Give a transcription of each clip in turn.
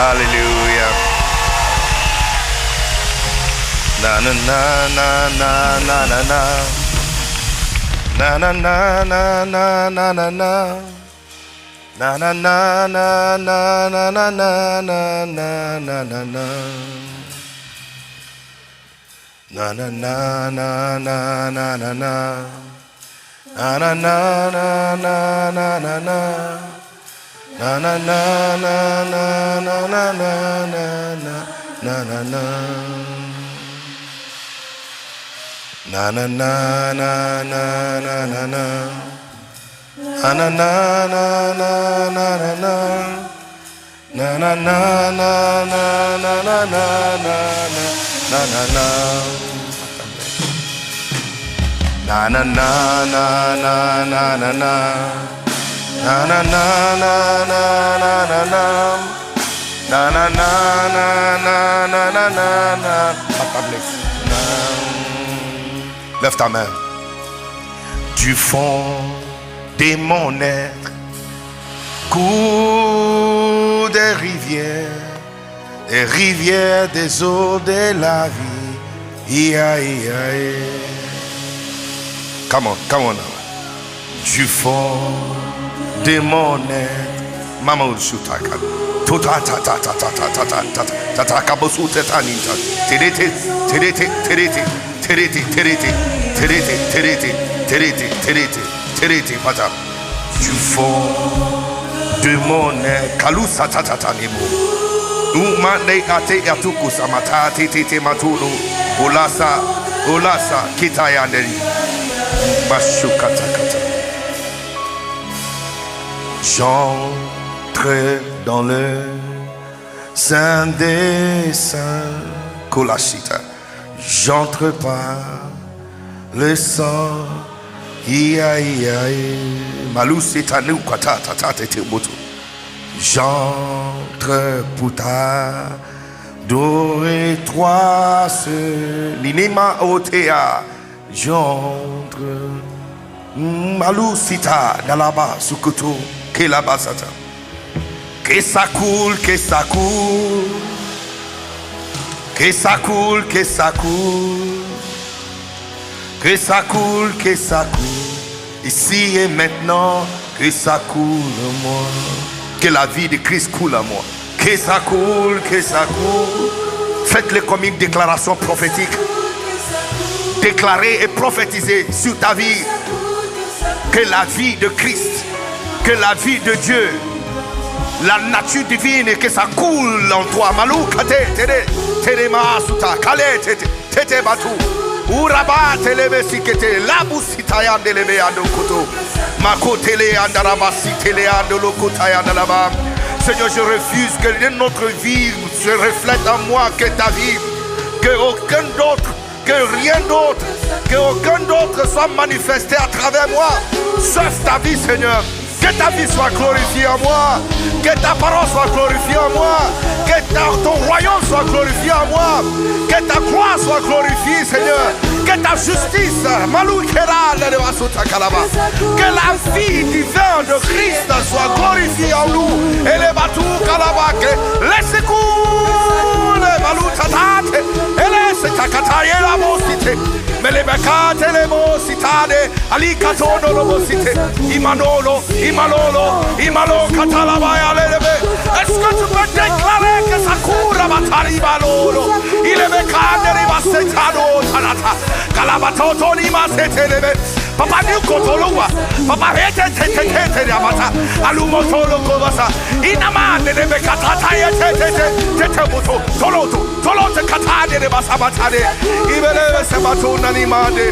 Hallelujah. Na na na na na na na na. Na na na na na na na na. Na na na na na na na na na na na na. Na na na na na na na na. Na na na na na na na na. Na na na na na na na na na na na. Na na na na na na na na. Na na na na na na na na. Na na na na na na na na na na. Na na na na na na na na. Na na na na na na na na. Na na na na na na na na na. Lève ta main. Du fond de mon être coulent des rivières des eaux de la vie. Ia, ia, ia. Come on now. Du fond de mon être. Maman Ushutaka. Tota ta ta ta ta ta ta ta ta ta ta kabosu tetanita. Terete terete terete terete terete terete terete terete terete terete pata. Du fond de mon être. Kalusa ta ta ta nemo. Uma ne ate yatuku samata te te te matulu. Olasa kitaya neri. Mashukata kata. J'entre dans le Saint des Saints, Kolashita. J'entre par le sang, ia ia ia, malusitanu kata tata tete moto. J'entre pour t'adorer toi seul, l'inima otea. J'entre, malusita nalaba sukuto. Que la basata, que ça coule, que ça coule, que ça coule, que ça coule, que ça coule, que ça coule, ici et maintenant, que ça coule en moi, que la vie de Christ coule en moi, que ça coule, que ça coule. Faites-le comme une déclaration prophétique. Déclarez et prophétisez sur ta vie que la vie de Christ, que la vie de Dieu, la nature divine, que ça coule en toi. Malou kate tere tere masuta kale tete tete batu uraba telebe sikete labu sitaya ndelebe ando koto makotele andarabasi tele ando lokotaya ndalaba. Seigneur, je refuse que notre vie se reflète en moi que ta vie, que aucun d'autre, que rien d'autre, que aucun d'autre soit manifesté à travers moi, sauf ta vie, Seigneur. Que ta vie soit glorifiée en moi. Que ta parole soit glorifiée en moi. Que ton royaume soit glorifié en moi. Que ta gloire soit glorifiée, Seigneur. Que ta justice, que la vie divine de Christ soit glorifiée en nous. Et les bateaux kalabake, laissez couler, malou tatate, et laissez takataye la mosité. Mais les bekate les mositade, ali katono lo mosité, imanolo, imalo katalabaya lebe. Est-ce que tu peux déclarer que ça court à batari balolo? Il est bekane ribasetano tanata, kalabatoto lima setelebe. Papa ni kotolowa, papa hete tete yamata, alumotolo kovasa, inamane lebe katata tete moto, tolote katade de basabatade, ibele sebato nanimade,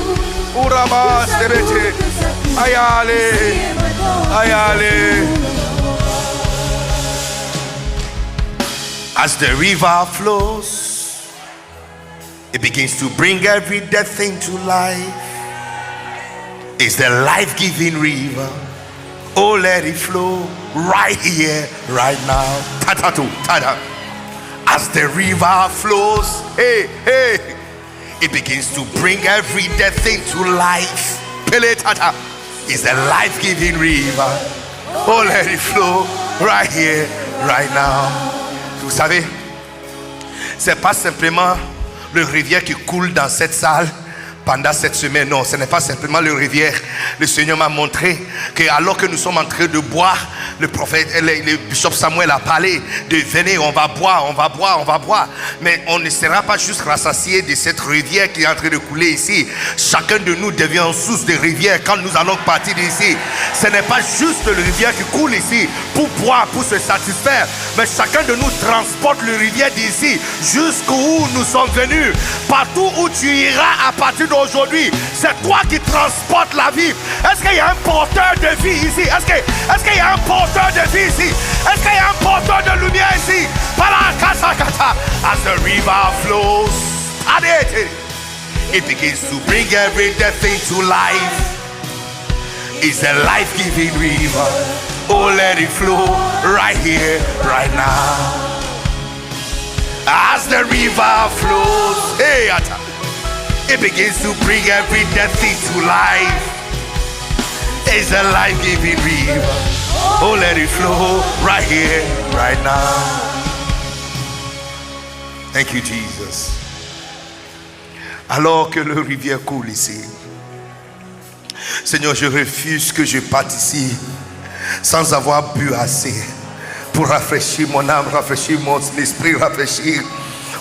urama sterete, ayale. As the river flows, it begins to bring every dead thing to life. It's the life-giving river. Oh, let it flow right here, right now. Tada. As the river flows, hey, it begins to bring every dead thing to life. Pele tata. It's the life-giving river. Oh, let it flow right here, right now. Vous savez, c'est pas simplement le rivière qui coule dans cette salle pendant cette semaine. Non, ce n'est pas simplement le rivière. Le Seigneur m'a montré que alors que nous sommes en train de boire, le prophète, le bishop Samuel a parlé de venez, on va boire, on va boire, on va boire. Mais on ne sera pas juste rassasié de cette rivière qui est en train de couler ici. Chacun de nous devient une source de rivière quand nous allons partir d'ici. Ce n'est pas juste le rivière qui coule ici pour boire, pour se satisfaire. Mais chacun de nous transporte le rivière d'ici jusqu'où nous sommes venus. Partout où tu iras à partir d'aujourd'hui, c'est toi qui transportes la vie. Est-ce qu'il y a un porteur de vie ici? Est-ce qu'il y a un porteur de vie ici? Est-ce qu'il y a un porteur de lumière ici? As the river flows, it begins to bring every dead thing to life. It's a life-giving river. Oh, let it flow right here, right now. As the river flows, hey, it begins to bring every dead thing to life. It's a life-giving river. Oh, let it flow right here, right now. Thank you, Jesus. Alors que le rivière coule ici, Seigneur, je refuse que je parte ici sans avoir bu assez pour rafraîchir mon âme, rafraîchir mon esprit, rafraîchir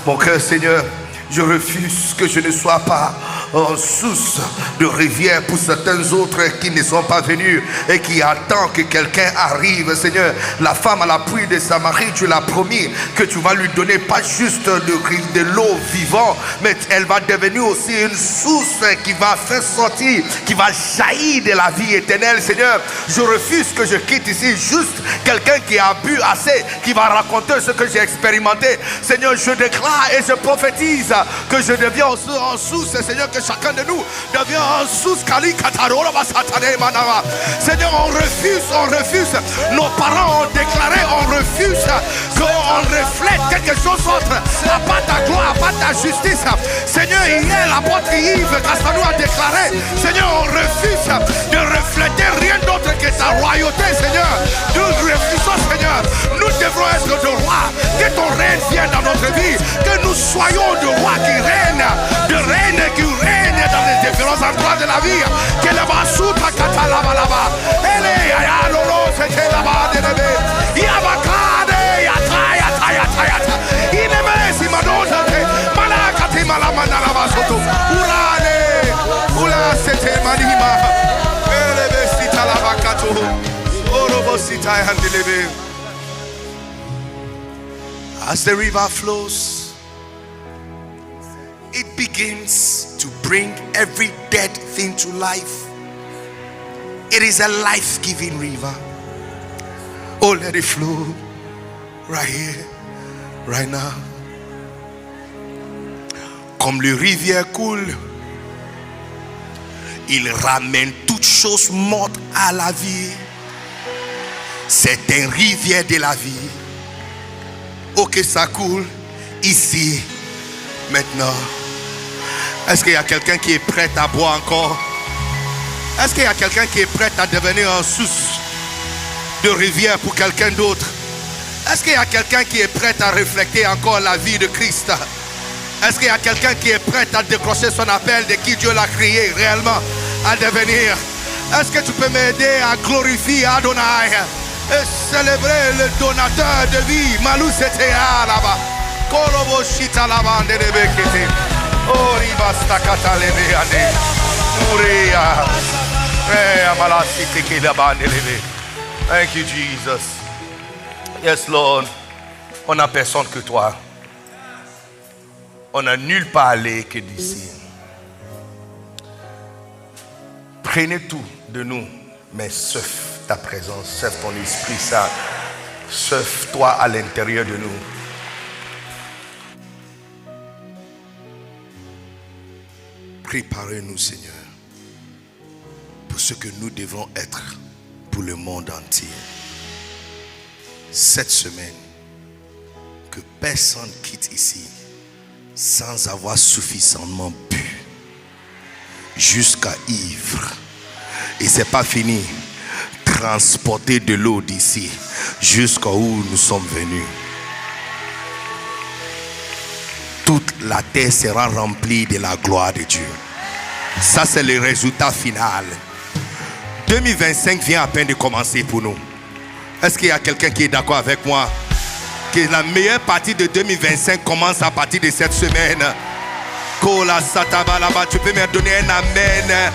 mon cœur. Seigneur, je refuse que je ne sois pas en source de rivière pour certains autres qui ne sont pas venus et qui attendent que quelqu'un arrive. Seigneur, la femme à la pluie de Samarie, tu l'as promis que tu vas lui donner pas juste de l'eau vivante, mais elle va devenir aussi une source qui va faire sortir, qui va jaillir de la vie éternelle. Seigneur, je refuse que je quitte ici juste quelqu'un qui a bu assez, qui va raconter ce que j'ai expérimenté. Seigneur, je déclare et je prophétise que je deviens en source, Seigneur, que chacun de nous devient en source. Seigneur, on refuse. Nos parents ont déclaré, on refuse qu'on reflète quelque chose d'autre à part ta gloire, à part ta justice. Seigneur, hier, l'apôtre Yves Castanou a déclaré, Seigneur, on refuse de refléter rien d'autre que ta royauté, Seigneur. Nous refusons, Seigneur. Nous devons être de rois. Que ton règne vienne dans notre vie. Que nous soyons de rois qui règnent, de reines qui règnent dans les différents endroits de la vie. Que le basuta katalaba laba. Ele ya lolo c'était là-bas de bébé. Yabakade yata. Ineme si madoza te malakati malamana laba soto. Urale. Ula c'était manima. Elebe sita laba kato. Orobo sita handelebe. As the river flows, it begins to bring every dead thing to life. It is a life-giving river. Oh, let it flow right here, right now. Comme le rivière coule, il ramène toutes choses mortes à la vie. C'est un rivière de la vie. Oh, que ça coule ici, maintenant. Est-ce qu'il y a quelqu'un qui est prêt à boire encore? Est-ce qu'il y a quelqu'un qui est prêt à devenir un source de rivière pour quelqu'un d'autre? Est-ce qu'il y a quelqu'un qui est prêt à refléter encore la vie de Christ? Est-ce qu'il y a quelqu'un qui est prêt à décrocher son appel de qui Dieu l'a créé réellement à devenir? Est-ce que tu peux m'aider à glorifier Adonai et célébrer le donateur de vie? Malou c'était là-bas. Korobo shita là-bas de Rebekete. Ori basta katalebe ane. Uria. Amala siteke là-bas de Rebe. Thank you, Jesus. Yes, Lord. On n'a personne que toi. On n'a nulle part aller que d'ici. Prenez tout de nous, mais sauf ta présence, sauf ton Esprit Saint, sauf toi à l'intérieur de nous. Préparez-nous, Seigneur, pour ce que nous devons être pour le monde entier. Cette semaine, que personne quitte ici sans avoir suffisamment bu, jusqu'à ivre. Et c'est pas fini. Transporter de l'eau d'ici jusqu'à où nous sommes venus. toute la terre sera remplie de la gloire de Dieu. Ça, c'est le résultat final. 2025 vient à peine de commencer pour nous. Est-ce qu'il y a quelqu'un qui est d'accord avec moi que la meilleure partie de 2025 commence à partir de cette semaine? Tu peux me donner un amen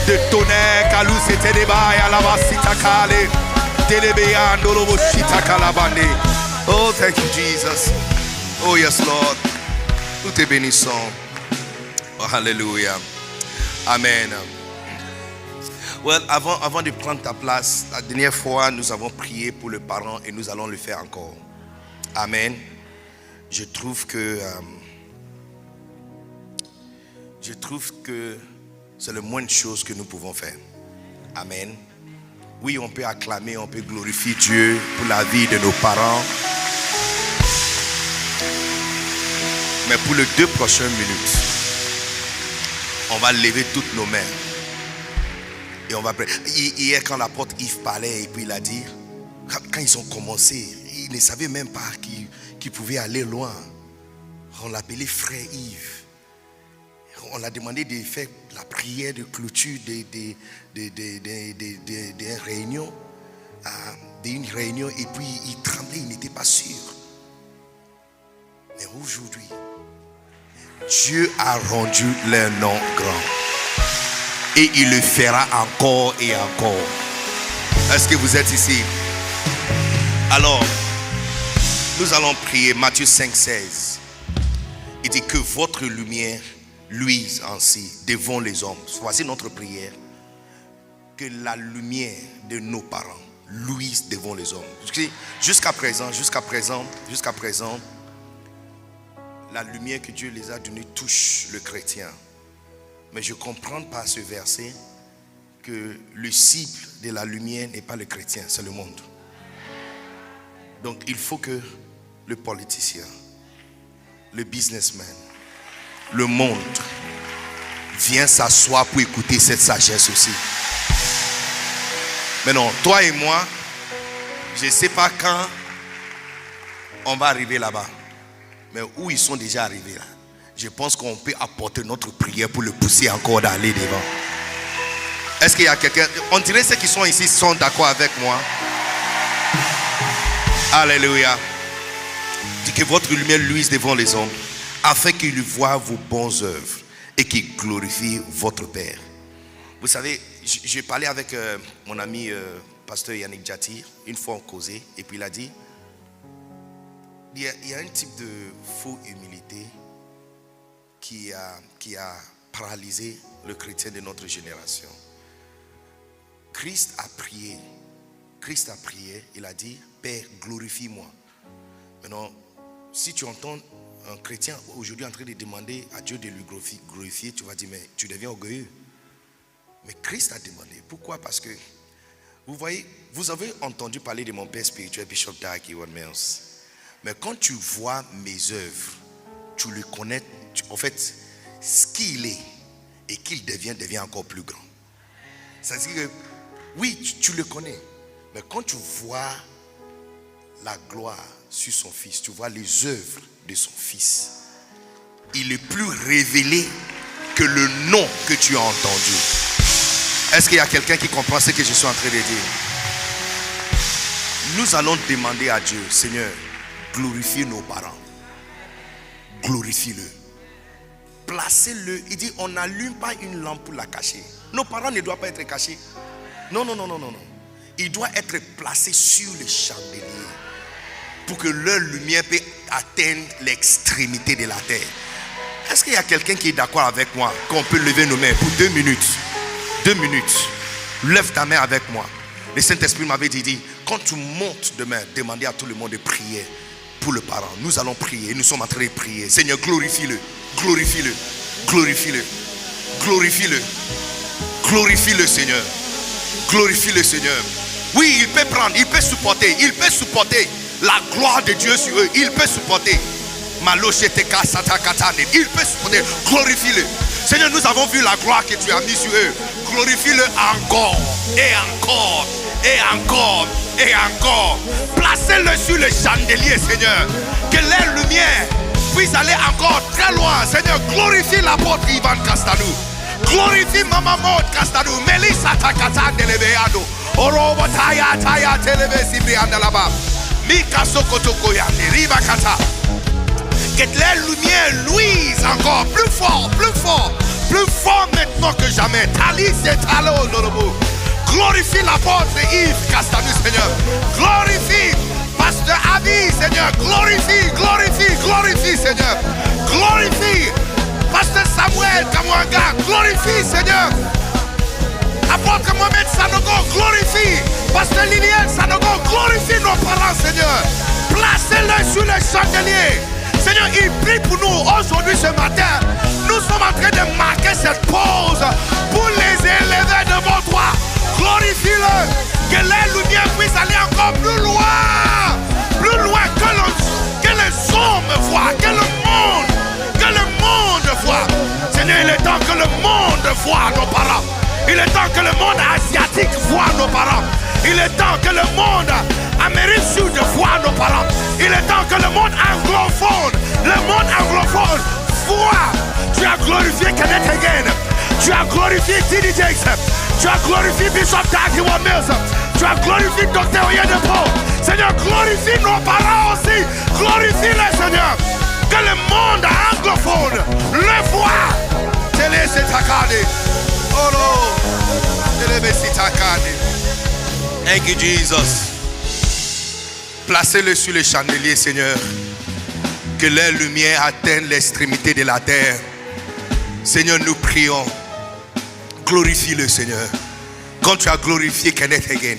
de tonnerre. Oh, thank you, Jesus. Oh, yes, Lord. Nous te bénissons. Oh, hallelujah. Amen. Well, avant de prendre ta place, la dernière fois, nous avons prié pour le parent et nous allons le faire encore. Amen. Je trouve que c'est le moins de choses que nous pouvons faire. Amen. Oui, on peut acclamer, on peut glorifier Dieu pour la vie de nos parents. Mais pour les 2 prochaines minutes, on va lever toutes nos mains. Et on va prier. Hier, quand l'apôtre Yves parlait, et puis il a dit, quand ils ont commencé, ils ne savaient même pas qu'ils pouvaient aller loin. On l'appelait frère Yves. On l'a demandé de faire la prière de clôture d'une réunion. D'une réunion, et puis il tremblait, il n'était pas sûr. Mais aujourd'hui, Dieu a rendu leur nom grand. Et il le fera encore et encore. Est-ce que vous êtes ici? Alors, nous allons prier Matthieu 5,16. Il dit que votre lumière luise ainsi devant les hommes. Voici notre prière. Que la lumière de nos parents luise devant les hommes. Jusqu'à présent, la lumière que Dieu les a donnée touche le chrétien. Mais je comprends par ce verset que le cible de la lumière n'est pas le chrétien, c'est le monde. Donc il faut que le politicien, le businessman, le monde vienne s'asseoir pour écouter cette sagesse aussi. Mais non, toi et moi, je ne sais pas quand on va arriver là-bas. Mais où ils sont déjà arrivés là, je pense qu'on peut apporter notre prière pour le pousser encore d'aller devant. Est-ce qu'il y a quelqu'un? On dirait ceux qui sont ici sont d'accord avec moi. Alléluia. Dit que votre lumière luise devant les hommes, afin qu'ils voient vos bonnes œuvres et qu'ils glorifient votre Père. Vous savez, j'ai parlé avec mon ami pasteur Yannick Djatir. Une fois on causait, et puis il a dit, il y a un type de faux humilité qui a paralysé le chrétien de notre génération. Christ a prié, il a dit, Père, glorifie-moi. Maintenant, si tu entends un chrétien aujourd'hui en train de demander à Dieu de lui glorifier, tu vas dire, mais tu deviens orgueilleux. Mais Christ a demandé. Pourquoi? Parce que, vous voyez, vous avez entendu parler de mon père spirituel, Bishop Dag Heward-Mills. Mais quand tu vois mes œuvres, tu le connais, en fait, ce qu'il est et qu'il devient encore plus grand. C'est-à-dire que, oui, tu le connais, mais quand tu vois la gloire sur son fils, tu vois les œuvres de son fils, il est plus révélé que le nom que tu as entendu. Est-ce qu'il y a quelqu'un qui comprend ce que je suis en train de dire? Nous allons demander à Dieu, Seigneur, glorifie nos parents. Glorifie-le. Placez-le. Il dit, on n'allume pas une lampe pour la cacher. Nos parents ne doivent pas être cachés. Non. Il doit être placé sur le chandelier pour que leur lumière puisse atteindre l'extrémité de la terre. Est-ce qu'il y a quelqu'un qui est d'accord avec moi qu'on peut lever nos mains pour 2 minutes? 2 minutes. Lève ta main avec moi. Le Saint-Esprit m'avait dit, quand tu montes demain, demandez à tout le monde de prier pour le parent. Nous allons prier. Nous sommes en train de prier. Seigneur, glorifie-le. Glorifie-le. Glorifie-le. Glorifie-le. Glorifie-le, Seigneur. Glorifie-le, Seigneur. Oui, il peut prendre, il peut supporter. Il peut supporter la gloire de Dieu sur eux. Il peut supporter. Il peut supporter. Glorifie-le. Seigneur, nous avons vu la gloire que tu as mise sur eux. Glorifie-le encore. Et encore. Et encore. Et encore. Placez-le sur le chandelier, Seigneur. Que leur lumière puisse aller encore très loin. Seigneur, glorifie l'apôtre Ivan Castanou. Glorifie Maman Maud Castanou. Melissa Takata Delebeado. Orobo Taya Taya Telebe Sibrianda Laba. Mika Sokotoko Yande Riba Kata. Que les lumières luisent encore plus fort maintenant que jamais. Talis et Talo Lorobo. Glorifie l'apôtre Yves Castanou, Seigneur. Glorifie Pasteur Abi, Seigneur. Glorifie, Seigneur. Glorifie Pasteur Samuel Kamwanga. Glorifie, Seigneur. Apôtre Mohamed Sanogo, glorifie. Pasteur Liliane Sanogo, glorifie nos parents, Seigneur. Placez-les sur les chandeliers. Seigneur, il prie pour nous aujourd'hui, ce matin. Nous sommes en train de marquer cette pause pour les élever devant toi. Glorifie-le. Que les lumières puissent aller encore plus loin. Que les hommes voient. Que le monde voit. Seigneur, il est temps que le monde voit nos parents. Il est temps que le monde asiatique voit nos parents. Il est temps que le monde Amérique Sud voit nos parents. Il est temps que le monde anglophone voit. Tu as glorifié Kenneth Hagin. Tu as glorifié T.D. Jakes. Tu as glorifié Bishop Dag Mills. Tu as glorifié Dr. Oyedepo. Seigneur, glorifie nos parents aussi. Glorifie-les, Seigneur. Que le monde anglophone le voit. Télé c'est takade. Oro. Télé c'est takade. Thank you, Jesus. Placez-le sur le chandelier, Seigneur. Que les lumières atteignent l'extrémité de la terre. Seigneur, nous prions. Glorifie-le, Seigneur. Quand tu as glorifié Kenneth Hagin,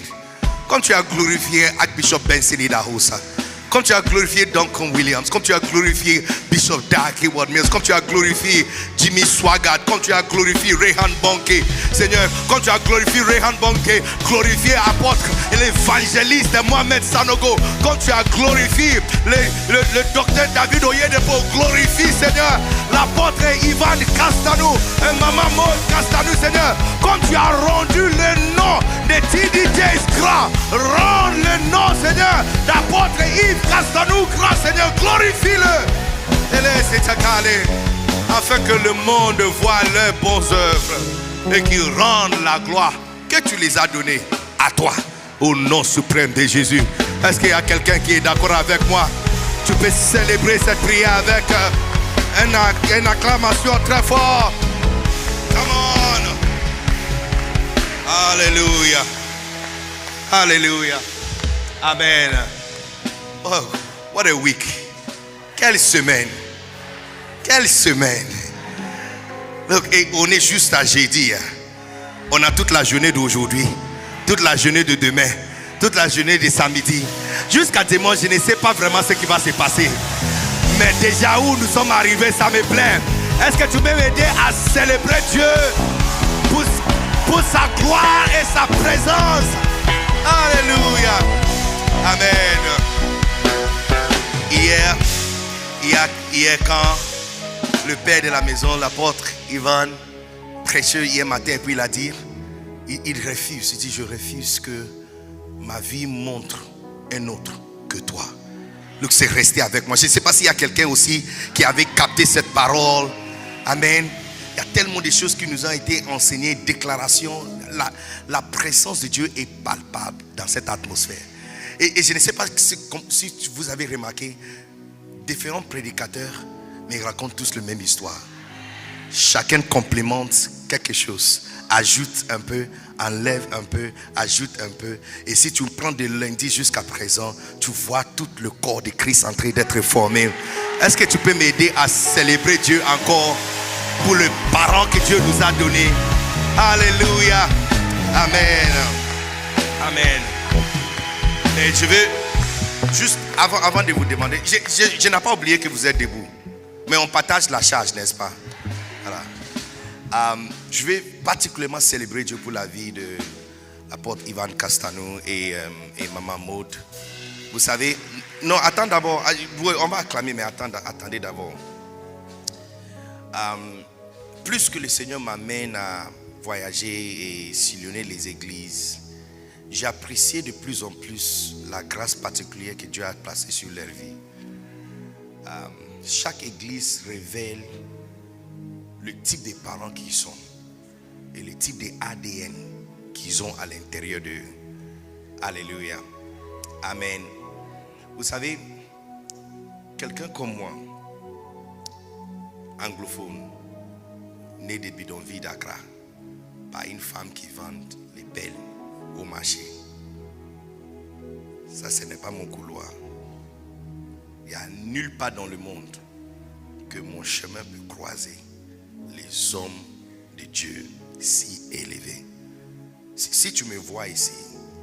quand tu as glorifié Archbishop Benson Idahosa, quand tu as glorifié Duncan Williams, quand tu as glorifié Bishop Dag Mills, quand tu as glorifié Jimmy Swaggart, quand tu as glorifié Rehan Bonke, Seigneur, quand tu as glorifié Rehan Bonke, glorifié apôtre et l'évangéliste Mohamed Sanogo, quand tu as glorifié le docteur David Oyedepo, glorifie, Seigneur, l'apôtre Ivan Castanou et Maman Maud Castanou, Seigneur, quand tu as rendu le nom de T.D. Jakes grand, rends le nom, Seigneur, d'apôtre Yves Castanou grand, Seigneur, glorifie-le. Afin que le monde voit leurs bonnes œuvres et qu'ils rendent la gloire que tu les as données à toi, au nom suprême de Jésus. Est-ce qu'il y a quelqu'un qui est d'accord avec moi? Tu peux célébrer cette prière avec une acclamation très forte. Come on. Alléluia. Alléluia. Amen. Oh, what a week. Quelle semaine. Quelle semaine. Look, on est juste à jeudi. On a toute la journée d'aujourd'hui, toute la journée de demain, toute la journée de samedi. Jusqu'à dimanche, je ne sais pas vraiment ce qui va se passer. Mais déjà où nous sommes arrivés, ça me plaît. Est-ce que tu peux m'aider à célébrer Dieu pour sa gloire et sa présence? Alléluia. Amen. Hier quand le père de la maison, l'apôtre Ivan, prêchait hier matin, et puis il a dit, il refuse, il dit, je refuse que ma vie montre un autre que toi. Donc c'est resté avec moi. Je ne sais pas s'il y a quelqu'un aussi qui avait capté cette parole. Amen. Il y a tellement de choses qui nous ont été enseignées, déclarations. La présence de Dieu est palpable dans cette atmosphère. Et je ne sais pas si vous avez remarqué, différents prédicateurs, mais ils racontent tous la même histoire. Chacun complémente quelque chose, ajoute un peu, enlève un peu, ajoute un peu. Et si tu prends de lundi jusqu'à présent, tu vois tout le corps de Christ en train d'être formé. Est-ce que tu peux m'aider à célébrer Dieu encore pour le parent que Dieu nous a donné? Alléluia. Amen. Amen. Et je vais juste, avant de vous demander, je n'ai pas oublié que vous êtes debout. Mais on partage la charge, n'est-ce pas? Voilà. Je vais particulièrement célébrer Dieu pour la vie de l'apôtre Ivan Castanou et Maman Maud. Vous savez, non, attends d'abord, on va acclamer, mais attendez d'abord. Plus que le Seigneur m'amène à voyager et sillonner les églises, j'ai apprécié de plus en plus la grâce particulière que Dieu a placée sur leur vie. chaque église révèle le type de parents qu'ils sont et le type de ADN qu'ils ont à l'intérieur d'eux. Alléluia. Amen. Vous savez, quelqu'un comme moi, anglophone, né des bidonvilles d'Accra, par une femme qui vend les pelles au marché. Ça, ce n'est pas mon couloir. Il n'y a nulle part dans le monde que mon chemin peut croiser les hommes de Dieu si élevés. Si tu me vois ici,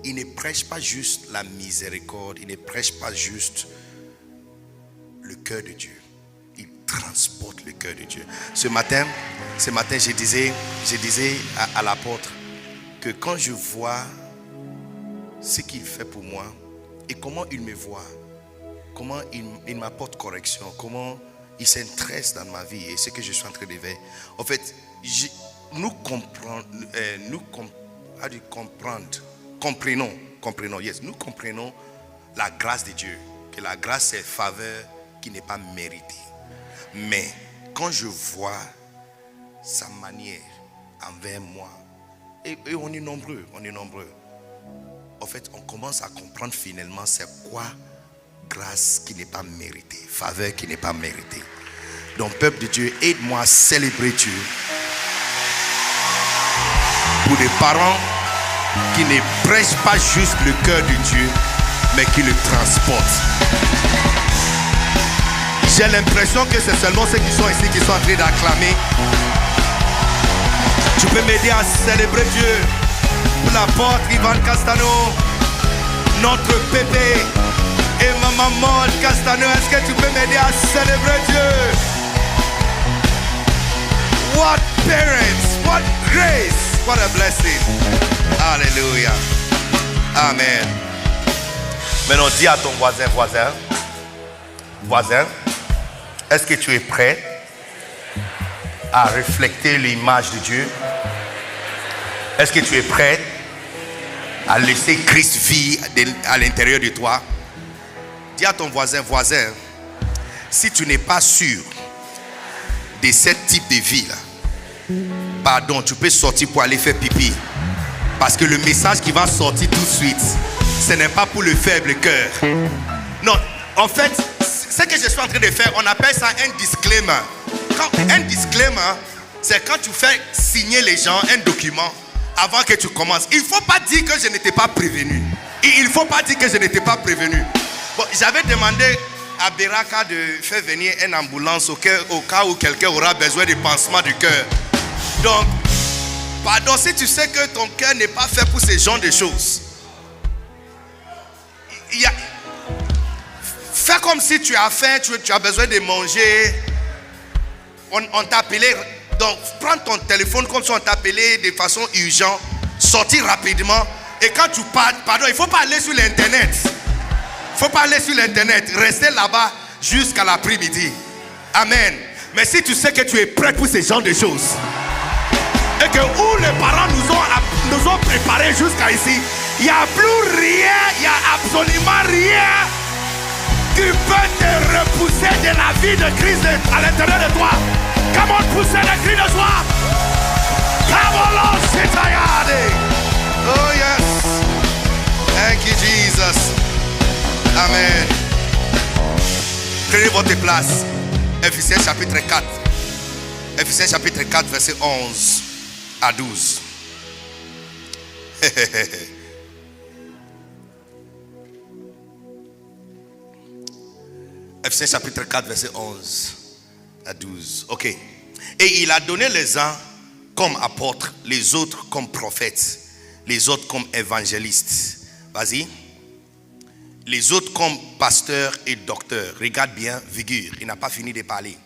il ne prêche pas juste la miséricorde, il ne prêche pas juste le cœur de Dieu. Il transporte le cœur de Dieu. Ce matin, je disais à l'apôtre que quand je vois ce qu'il fait pour moi et comment il me voit, comment il m'apporte correction, comment il s'intéresse dans ma vie et ce que je suis en train de vivre. En fait, nous comprenons la grâce de Dieu, que la grâce c'est faveur qui n'est pas méritée. Mais quand je vois sa manière envers moi, et on est nombreux, en fait, on commence à comprendre finalement c'est quoi grâce qui n'est pas méritée, faveur qui n'est pas méritée. Donc, peuple de Dieu, aide-moi à célébrer Dieu pour des parents qui ne prêchent pas juste le cœur de Dieu, mais qui le transportent. J'ai l'impression que c'est seulement ceux qui sont ici qui sont en train d'acclamer. Tu peux m'aider à célébrer Dieu pour l'apôtre Ivan Castano, notre pépé et ma maman Castano. Est-ce que tu peux m'aider à célébrer Dieu? What parents, what grace, what a blessing. Alléluia. Amen. Maintenant, dis à ton voisin, est-ce que tu es prêt à refléter l'image de Dieu? Est-ce que tu es prêt à laisser Christ vivre à l'intérieur de toi? Dis à ton voisin, si tu n'es pas sûr de ce type de vie là, pardon, tu peux sortir pour aller faire pipi. Parce que le message qui va sortir tout de suite, ce n'est pas pour le faible cœur. Non, en fait, ce que je suis en train de faire, on appelle ça un disclaimer. Un disclaimer, c'est quand tu fais signer les gens un document avant que tu commences. Il ne faut pas dire que je n'étais pas prévenu. Il ne faut pas dire que je n'étais pas prévenu. Bon, j'avais demandé à Beraka de faire venir une ambulance au cas où quelqu'un aura besoin de pansement du cœur. Donc, pardon, si tu sais que ton cœur n'est pas fait pour ce genre de choses, fais comme si tu as faim, tu as besoin de manger. On t'a appelé, donc prends ton téléphone comme si on t'appelait de façon urgente, sortir rapidement. Et quand tu pars, pardon, il ne faut pas aller sur l'internet. Restez là-bas jusqu'à l'après-midi. Amen. Mais si tu sais que tu es prêt pour ce genre de choses, et que où les parents nous ont préparés jusqu'à ici, il n'y a plus rien, il n'y a absolument rien qui peut te repousser de la vie de Christ à l'intérieur de toi. Comment pousser le cri de joie? Oh yes. Thank you Jesus. Amen. Prenez votre place. Ephésiens chapitre 4. Ephésiens chapitre 4 verset 11 à 12. Ephésiens chapitre 4 verset 11 à 12. Ok. Et il a donné les uns comme apôtres, les autres comme prophètes, les autres comme évangélistes. Vas-y. Les autres comme pasteurs et docteurs. Regarde bien, Vigure, il n'a pas fini de parler.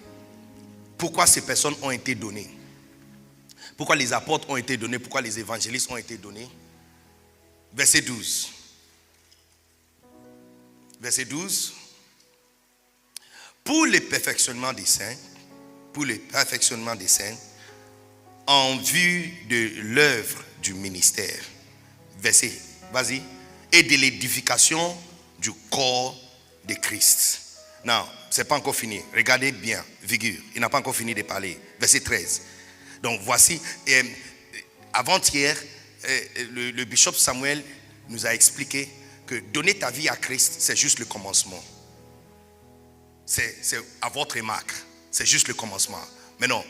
Pourquoi ces personnes ont été données? Pourquoi les apôtres ont été donnés? Pourquoi les évangélistes ont été donnés? Verset 12. Verset 12. Pour le perfectionnement des saints, en vue de l'œuvre du ministère. Verset, vas-y. Et de l'édification du corps de Christ. Non, c'est pas encore fini. Regardez bien, figure. Il n'a pas encore fini de parler. Verset 13. Donc voici, avant-hier, le bishop Samuel nous a expliqué que donner ta vie à Christ, c'est juste le commencement. C'est à votre remarque. C'est juste le commencement. Mais non,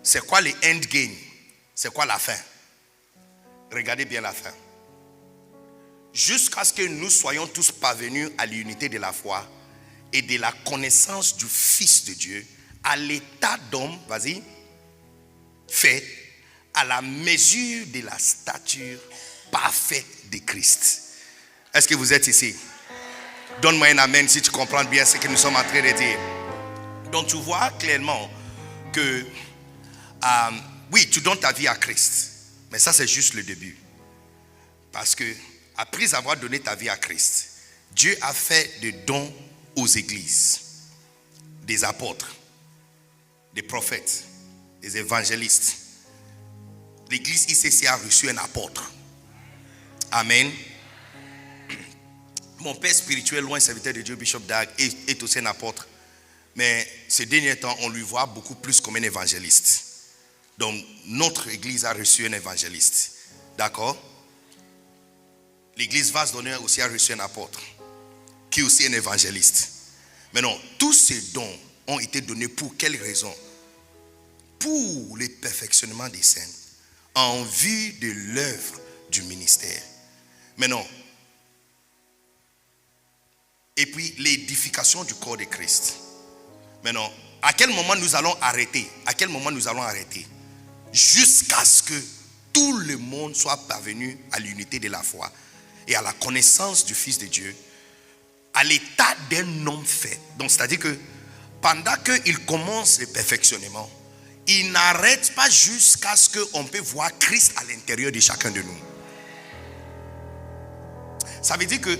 c'est quoi le end game? C'est quoi la fin? Regardez bien la fin. Jusqu'à ce que nous soyons tous parvenus à l'unité de la foi et de la connaissance du Fils de Dieu, à l'état d'homme, vas-y, fait à la mesure de la stature parfaite de Christ. Est-ce que vous êtes ici? Donne-moi un amen si tu comprends bien ce que nous sommes en train de dire. Donc tu vois clairement que oui, tu donnes ta vie à Christ, mais ça c'est juste le début. Parce que après avoir donné ta vie à Christ, Dieu a fait des dons aux églises, des apôtres, des prophètes, des évangélistes. L'église ICC a reçu un apôtre. Amen. Mon père spirituel, loin serviteur de Dieu, Bishop Dag, est aussi un apôtre. Mais ces derniers temps, on lui voit beaucoup plus comme un évangéliste. Donc, notre église a reçu un évangéliste. D'accord? L'église Vase d'Honneur aussi a reçu un apôtre, qui est aussi un évangéliste. Mais non, tous ces dons ont été donnés pour quelle raison? Pour le perfectionnement des saints, en vue de l'œuvre du ministère. Mais non. Et puis l'édification du corps de Christ. Mais non, à quel moment nous allons arrêter? À quel moment nous allons arrêter? Jusqu'à ce que tout le monde soit parvenu à l'unité de la foi et à la connaissance du Fils de Dieu, à l'état d'un homme fait. Donc c'est-à-dire que pendant qu'il commence le perfectionnement, il n'arrête pas jusqu'à ce qu'on peut voir Christ à l'intérieur de chacun de nous. Ça veut dire que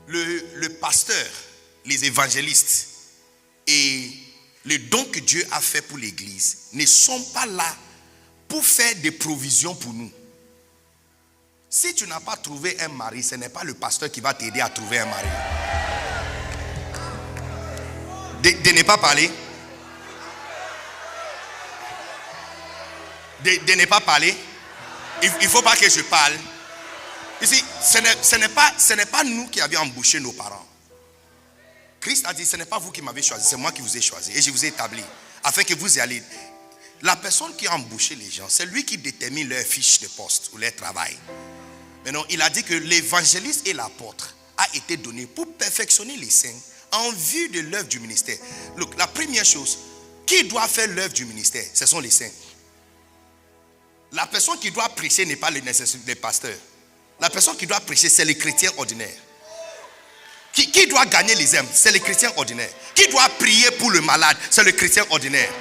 le pasteur, les évangélistes et les dons que Dieu a fait pour l'église ne sont pas là pour faire des provisions pour nous. Si tu n'as pas trouvé un mari, ce n'est pas le pasteur qui va t'aider à trouver un mari. De ne pas parler. De ne pas parler. Il ne faut pas que je parle. Ici, ce n'est pas nous qui avions embauché nos parents. Christ a dit, ce n'est pas vous qui m'avez choisi, c'est moi qui vous ai choisi. Et je vous ai établi, afin que vous y allez. La personne qui a embauché les gens, c'est lui qui détermine leur fiche de poste ou leur travail. Maintenant, il a dit que l'évangéliste et l'apôtre a été donné pour perfectionner les saints en vue de l'œuvre du ministère. Look, la première chose, qui doit faire l'œuvre du ministère? Ce sont les saints. La personne qui doit prêcher n'est pas le pasteur. La personne qui doit prêcher, c'est les chrétiens ordinaires. Qui doit gagner les âmes? C'est les chrétiens ordinaires. Qui doit prier pour le malade? C'est le chrétien ordinaire.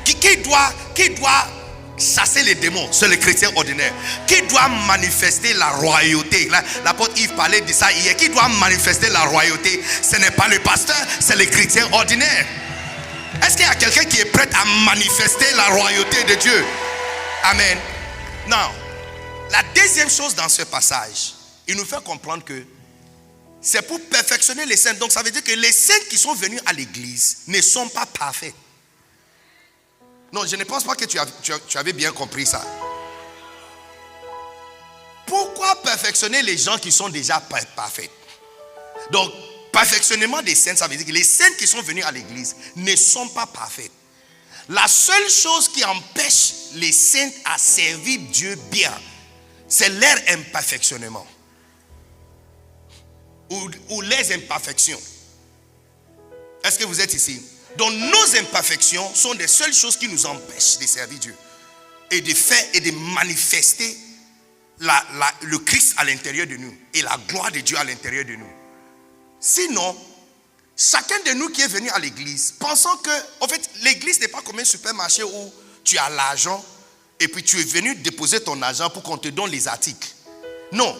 Qui doit chasser les démons? C'est le chrétien ordinaire. Qui doit manifester la royauté? L'apôtre Yves parlait de ça hier. Qui doit manifester la royauté? Ce n'est pas le pasteur, c'est le chrétien ordinaire. Est-ce qu'il y a quelqu'un qui est prêt à manifester la royauté de Dieu? Amen. Non. La deuxième chose dans ce passage, il nous fait comprendre que c'est pour perfectionner les saints. Donc ça veut dire que les saints qui sont venus à l'église ne sont pas parfaits. Non, je ne pense pas que tu avais bien compris ça. Pourquoi perfectionner les gens qui sont déjà parfaits? Donc, perfectionnement des saints, ça veut dire que les saints qui sont venus à l'église ne sont pas parfaits. La seule chose qui empêche les saints à servir Dieu bien, c'est leur imperfectionnement. Ou les imperfections. Est-ce que vous êtes ici? Donc nos imperfections sont les seules choses qui nous empêchent de servir Dieu et de faire et de manifester le Christ à l'intérieur de nous et la gloire de Dieu à l'intérieur de nous. Sinon, chacun de nous qui est venu à l'église, pensant que, en fait, l'église n'est pas comme un supermarché où tu as l'argent et puis tu es venu déposer ton argent pour qu'on te donne les articles. Non.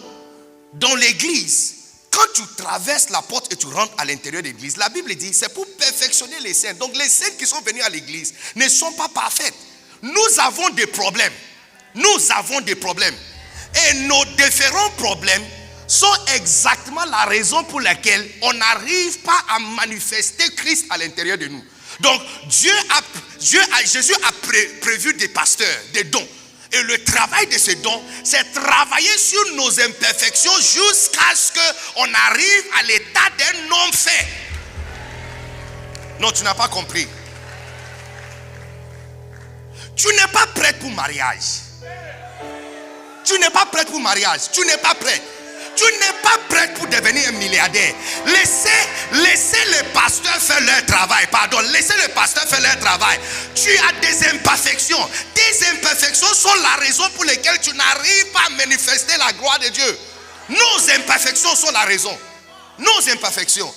Dans l'église, quand tu traverses la porte et tu rentres à l'intérieur de l'église, la Bible dit c'est pour perfectionner les saints. Donc les saints qui sont venus à l'église ne sont pas parfaits. Nous avons des problèmes. Nous avons des problèmes. Et nos différents problèmes sont exactement la raison pour laquelle on n'arrive pas à manifester Christ à l'intérieur de nous. Donc Jésus a prévu des pasteurs, des dons. Et le travail de ces dons, c'est travailler sur nos imperfections jusqu'à ce qu'on arrive à l'état d'un homme fait. Non, tu n'as pas compris. Tu n'es pas prête pour mariage. Tu n'es pas prête pour mariage. Tu n'es pas prête. Tu n'es pas prête pour devenir un milliardaire. Laissez les pasteurs faire leur travail. Laissez les pasteurs faire leur travail. Tu as des imperfections. Tes imperfections sont la raison pour laquelle tu n'arrives pas à manifester la gloire de Dieu. Nos imperfections sont la raison. Nos imperfections.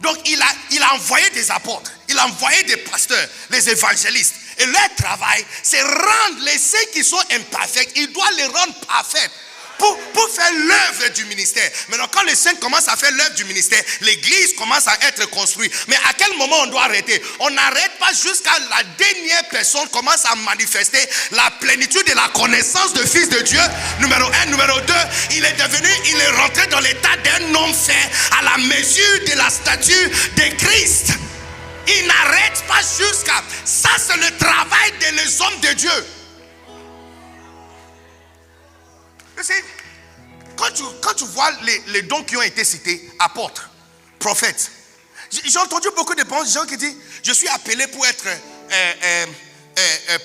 Donc il a envoyé des apôtres. Il a envoyé des pasteurs, les évangélistes. Et leur travail, c'est rendre les ceux qui sont imparfaits. Il doit les rendre parfaits. Pour faire l'œuvre du ministère. Maintenant, quand les saints commencent à faire l'œuvre du ministère, l'église commence à être construite. Mais à quel moment on doit arrêter? On n'arrête pas jusqu'à la dernière personne commence à manifester la plénitude de la connaissance de Fils de Dieu. Numéro 1. Numéro 2, il est rentré dans l'état d'un homme fait à la mesure de la stature de Christ. Il n'arrête pas jusqu'à... Ça, c'est le travail des hommes de Dieu. Quand tu vois les dons qui ont été cités, apôtres, prophètes, j'ai entendu beaucoup de gens qui disent, je suis appelé pour être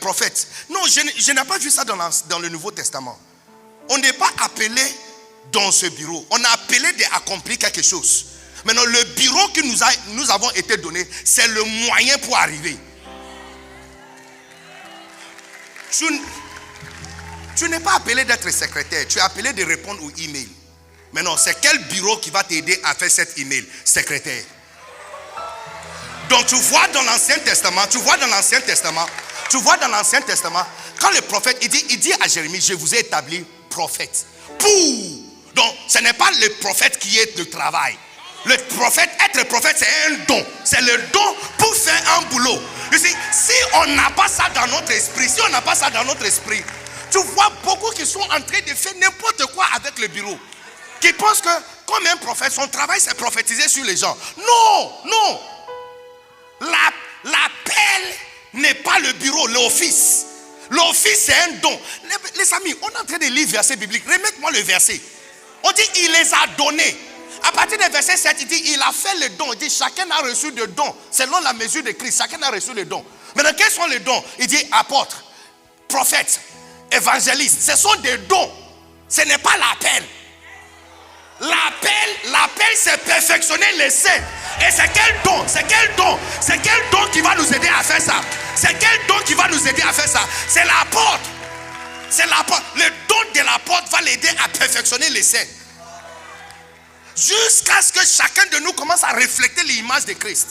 prophète. Non, je n'ai pas vu ça dans le Nouveau Testament. On n'est pas appelé dans ce bureau. On a appelé d'accomplir quelque chose. Maintenant, le bureau que nous avons été donné, c'est le moyen pour arriver. Tu n'es pas appelé d'être secrétaire, tu es appelé de répondre aux emails. Mais non, c'est quel bureau qui va t'aider à faire cet email? Secrétaire. Donc tu vois dans l'Ancien Testament, quand le prophète, il dit à Jérémie, je vous ai établi prophète. Donc ce n'est pas le prophète qui est le travail. Le prophète, être prophète, c'est un don. C'est le don pour faire un boulot. Si on n'a pas ça dans notre esprit, tu vois beaucoup qui sont en train de faire n'importe quoi avec le bureau. Qui pensent que, comme un prophète, son travail c'est prophétiser sur les gens. Non. L'appel n'est pas le bureau, l'office. L'office c'est un don. Les amis, on est en train de lire verset biblique. Remets-moi le verset. On dit il les a donnés. À partir du verset 7, il dit il a fait les dons. Il dit chacun a reçu des dons. Selon la mesure de Christ, chacun a reçu les dons. Maintenant, quels sont les dons? Il dit apôtre, prophète, évangéliste. Ce sont des dons. Ce n'est pas l'appel. L'appel c'est perfectionner les saints. Et c'est quel don? C'est quel don qui va nous aider à faire ça? C'est quel don qui va nous aider à faire ça? C'est l'apôtre. Le don de l'apôtre va l'aider à perfectionner les saints. Jusqu'à ce que chacun de nous commence à refléter l'image de Christ.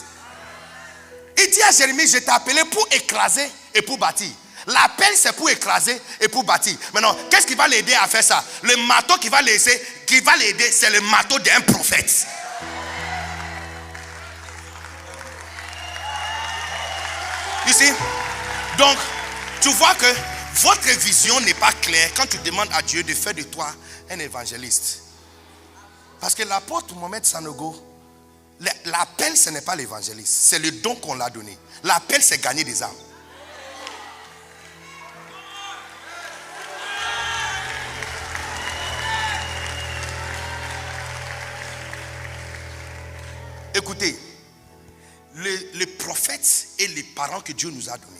Il dit à Jérémie, je t'ai appelé pour écraser et pour bâtir. L'appel c'est pour écraser et pour bâtir. Maintenant, qu'est-ce qui va l'aider à faire ça? Le marteau qui va l'aider, c'est le marteau d'un prophète. Ici, donc, tu vois que votre vision n'est pas claire quand tu demandes à Dieu de faire de toi un évangéliste. Parce que l'apôtre Mohamed Sanogo, l'appel ce n'est pas l'évangéliste, c'est le don qu'on l'a donné. L'appel c'est gagner des âmes. Écoutez, les prophètes et les parents que Dieu nous a donnés,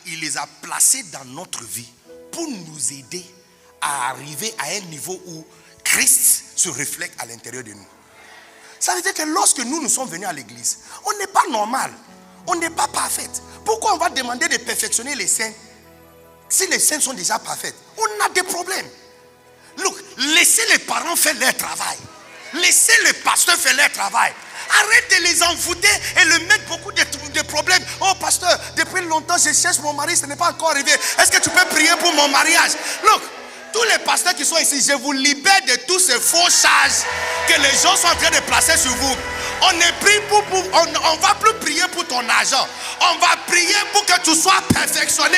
il les a placés dans notre vie pour nous aider à arriver à un niveau où Christ se reflète à l'intérieur de nous. Ça veut dire que lorsque nous sommes venus à l'église, on n'est pas normal, on n'est pas parfait. Pourquoi on va demander de perfectionner les saints si les saints sont déjà parfaits? On a des problèmes. Look, laissez les parents faire leur travail. Laissez les pasteurs faire leur travail. Arrête de les envoûter et leur mettre beaucoup de problèmes. Oh pasteur, depuis longtemps je cherche mon mari, ce n'est pas encore arrivé. Est-ce que tu peux prier pour mon mariage? Look, tous les pasteurs qui sont ici, je vous libère de tous ces faux charges que les gens sont en train de placer sur vous. On ne va plus prier pour ton argent. On va prier pour que tu sois perfectionné.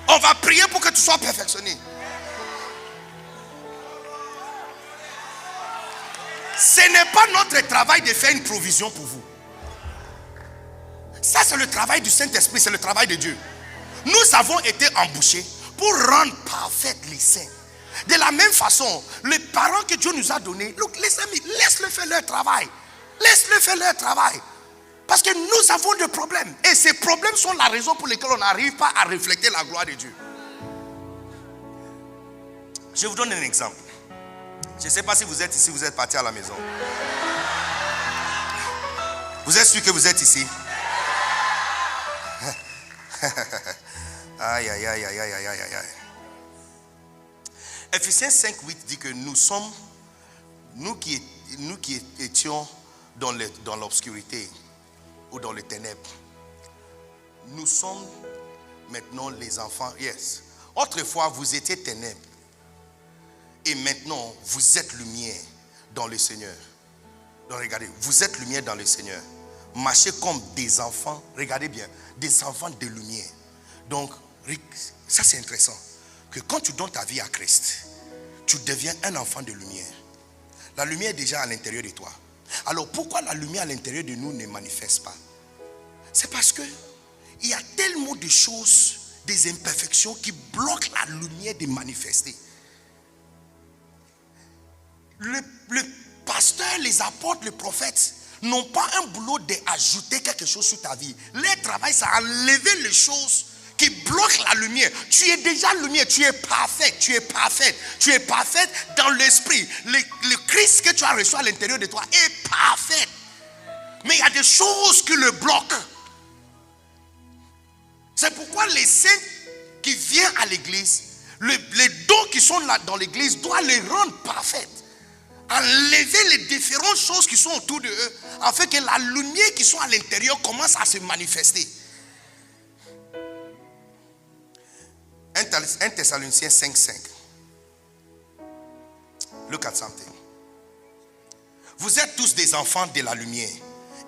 On va prier pour que tu sois perfectionné. Ce n'est pas notre travail de faire une provision pour vous. Ça, c'est le travail du Saint-Esprit, c'est le travail de Dieu. Nous avons été embauchés pour rendre parfaits les saints. De la même façon, les parents que Dieu nous a donnés, les amis, laisse-le faire leur travail. Laisse-le faire leur travail. Parce que nous avons des problèmes. Et ces problèmes sont la raison pour laquelle on n'arrive pas à refléter la gloire de Dieu. Je vous donne un exemple. Je ne sais pas si vous êtes ici, vous êtes parti à la maison. Vous êtes sûr que vous êtes ici? Aïe, aïe, aïe, aïe, aïe, aïe, aïe, aïe. Ephésiens 5:8 dit que nous qui étions dans l'obscurité ou dans les ténèbres, nous sommes maintenant les enfants. Yes. Autrefois, vous étiez ténèbres. Et maintenant, vous êtes lumière dans le Seigneur. Donc regardez, vous êtes lumière dans le Seigneur. Marchez comme des enfants, regardez bien, des enfants de lumière. Donc, ça c'est intéressant. Que quand tu donnes ta vie à Christ, tu deviens un enfant de lumière. La lumière est déjà à l'intérieur de toi. Alors pourquoi la lumière à l'intérieur de nous ne manifeste pas? C'est parce que il y a tellement de choses, des imperfections qui bloquent la lumière de manifester. Le pasteur, les apôtres, les prophètes n'ont pas un boulot d'ajouter quelque chose sur ta vie. Leur travail, c'est enlever les choses qui bloquent la lumière. Tu es déjà lumière, tu es parfait, tu es parfaite. Tu es parfaite dans l'esprit. Le Christ que tu as reçu à l'intérieur de toi est parfait. Mais il y a des choses qui le bloquent. C'est pourquoi les saints qui viennent à l'église, les dons qui sont là dans l'église doivent les rendre parfaits. Enlever les différentes choses qui sont autour de eux, afin que la lumière qui sont à l'intérieur commence à se manifester. 1 Thessaloniciens 5:5. Look at something. Vous êtes tous des enfants de la lumière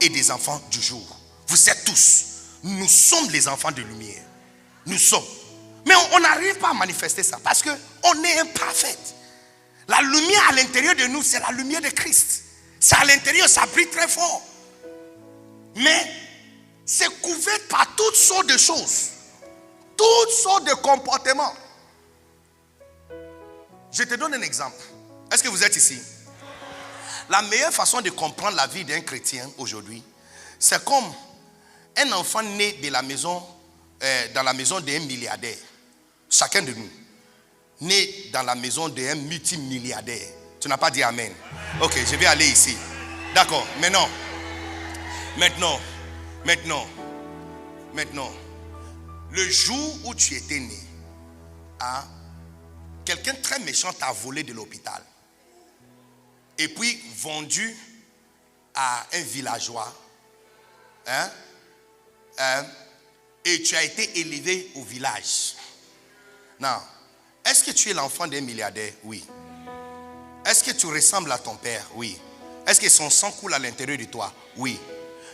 et des enfants du jour. Vous êtes tous. Nous sommes les enfants de lumière. Nous sommes. Mais on n'arrive pas à manifester ça parce qu'on est imparfait. La lumière à l'intérieur de nous, c'est la lumière de Christ. C'est à l'intérieur, ça brille très fort. Mais c'est couvert par toutes sortes de choses. Toutes sortes de comportements. Je te donne un exemple. Est-ce que vous êtes ici? La meilleure façon de comprendre la vie d'un chrétien aujourd'hui, c'est comme un enfant né de la maison, dans la maison d'un milliardaire. Chacun de nous. Né dans la maison d'un multimilliardaire. Tu n'as pas dit amen. Ok, je vais aller ici. D'accord, maintenant. Le jour où tu étais né, quelqu'un très méchant t'a volé de l'hôpital. Et puis vendu à un villageois. Et tu as été élevé au village. Non. Est-ce que tu es l'enfant d'un milliardaire? Oui. Est-ce que tu ressembles à ton père? Oui. Est-ce que son sang coule à l'intérieur de toi? Oui.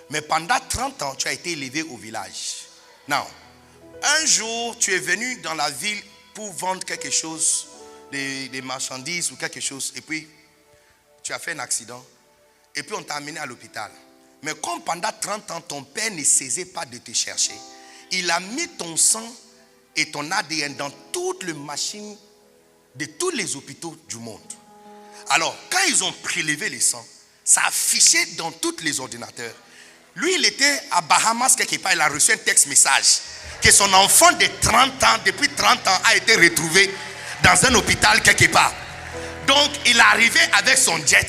Mais pendant 30 ans, tu as été élevé au village. Non. Un jour, tu es venu dans la ville pour vendre quelque chose, des marchandises ou quelque chose. Et puis, tu as fait un accident. Et puis, on t'a amené à l'hôpital. Mais comme pendant 30 ans, ton père ne cessait pas de te chercher, il a mis ton sang et ton ADN dans toutes les machines de tous les hôpitaux du monde. Alors, quand ils ont prélevé les sangs, ça affichait dans tous les ordinateurs. Lui, il était à Bahamas quelque part, il a reçu un texte message que son enfant de 30 ans, depuis 30 ans, a été retrouvé dans un hôpital quelque part. Donc, il est arrivé avec son jet.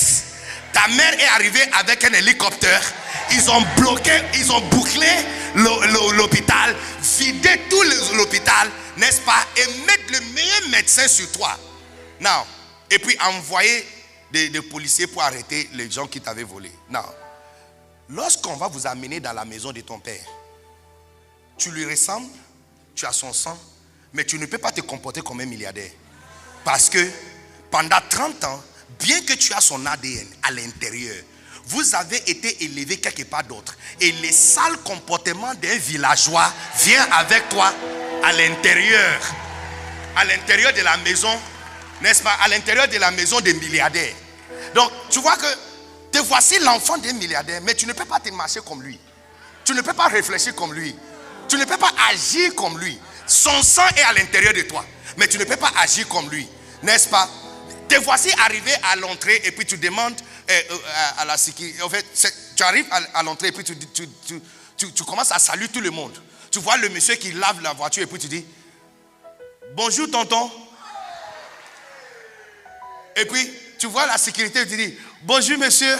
Ta mère est arrivée avec un hélicoptère. Ils ont bloqué, ils ont bouclé l'hôpital, vidé tout l'hôpital, n'est-ce pas, et mettre le meilleur médecin sur toi. Non. Et puis envoyer des policiers pour arrêter les gens qui t'avaient volé. Non. Lorsqu'on va vous amener dans la maison de ton père, tu lui ressembles, tu as son sang, mais tu ne peux pas te comporter comme un milliardaire. Parce que pendant 30 ans, bien que tu as son ADN à l'intérieur, vous avez été élevé quelque part d'autre. Et les sales comportements d'un villageois viennent avec toi à l'intérieur de la maison, n'est-ce pas, à l'intérieur de la maison des milliardaires. Donc, tu vois que te voici l'enfant d'un milliardaire, mais tu ne peux pas te marcher comme lui. Tu ne peux pas réfléchir comme lui. Tu ne peux pas agir comme lui. Son sang est à l'intérieur de toi, mais tu ne peux pas agir comme lui, n'est-ce pas? Te voici arrivé à l'entrée et puis tu demandes à la sécurité. En fait, tu arrives à l'entrée et puis tu commences à saluer tout le monde. Tu vois le monsieur qui lave la voiture et puis tu dis bonjour tonton. Et puis tu vois la sécurité et tu dis bonjour monsieur.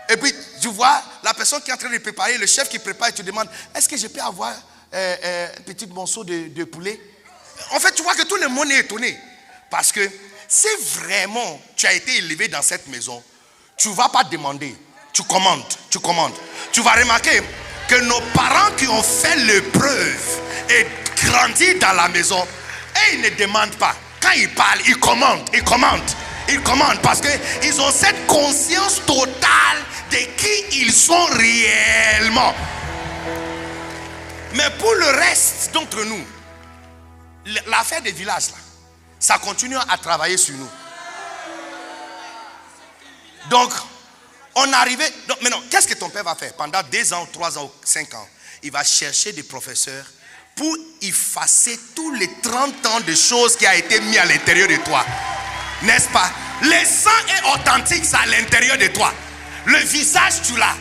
Et puis tu vois la personne qui est en train de préparer, le chef qui prépare et tu demandes est-ce que je peux avoir un petit morceau de poulet? En fait tu vois que tout le monde est étonné. Parce que si vraiment tu as été élevé dans cette maison, tu ne vas pas demander, tu commandes. Tu vas remarquer que nos parents qui ont fait l'épreuve et grandi dans la maison, et ils ne demandent pas. Quand ils parlent, ils commandent parce qu'ils ont cette conscience totale de qui ils sont réellement. Mais pour le reste d'entre nous, l'affaire des villages là, ça continue à travailler sur nous. Donc, on arrivait. Donc, maintenant, qu'est-ce que ton père va faire? Pendant 2 ans, 3 ans, 5 ans, il va chercher des professeurs pour effacer tous les 30 ans de choses qui a été mis à l'intérieur de toi. N'est-ce pas? Le sang est authentique, c'est à l'intérieur de toi. Le visage, tu l'as.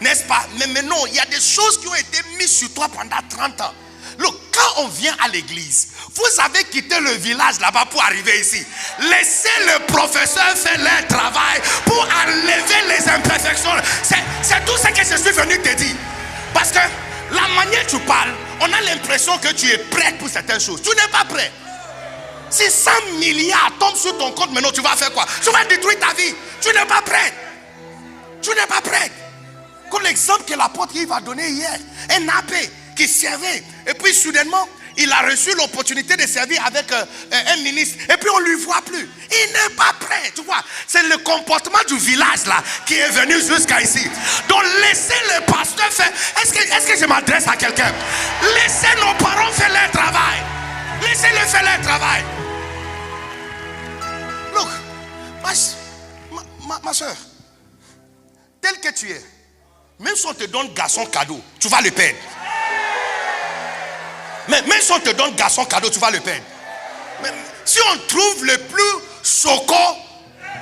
N'est-ce pas? Mais maintenant, il y a des choses qui ont été mises sur toi pendant 30 ans. Look, quand on vient à l'église, vous avez quitté le village là-bas pour arriver ici. Laissez le professeur faire leur travail pour enlever les imperfections. C'est tout ce que je suis venu te dire. Parce que la manière dont tu parles, on a l'impression que tu es prêt pour certaines choses. Tu n'es pas prêt. Si 100 milliards tombent sur ton compte, maintenant tu vas faire quoi? Tu vas détruire ta vie. Tu n'es pas prêt. Comme l'exemple que l'apôtre Yves a donné hier. Un abbé qui servait. Et puis soudainement, il a reçu l'opportunité de servir avec un ministre. Et puis on ne lui voit plus. Il n'est pas prêt. Tu vois, c'est le comportement du village là qui est venu jusqu'à ici. Donc laissez le pasteur faire. Est-ce que je m'adresse à quelqu'un? Laissez nos parents faire leur travail. Laissez-les faire leur travail. Look, ma soeur, tel que tu es, même si on te donne garçon cadeau, tu vas le perdre. Mais même si on te donne garçon cadeau, tu vas le perdre. Mais si on trouve le plus choco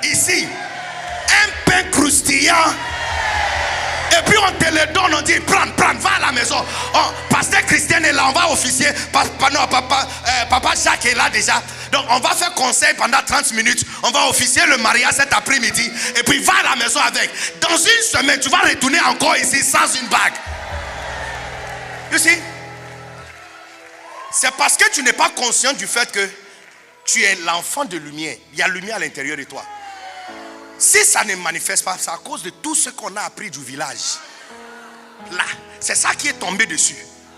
ici, un pain croustillant, et puis on te le donne, on dit prends, va à la maison. Pasteur Christian est là, on va officier. Papa Jacques est là déjà. Donc on va faire conseil pendant 30 minutes. On va officier le mariage cet après-midi. Et puis va à la maison avec. Dans une semaine, tu vas retourner encore ici sans une bague. You see? C'est parce que tu n'es pas conscient du fait que tu es l'enfant de lumière. Il y a lumière à l'intérieur de toi. Si ça ne manifeste pas, c'est à cause de tout ce qu'on a appris du village. Là, c'est ça qui est tombé dessus.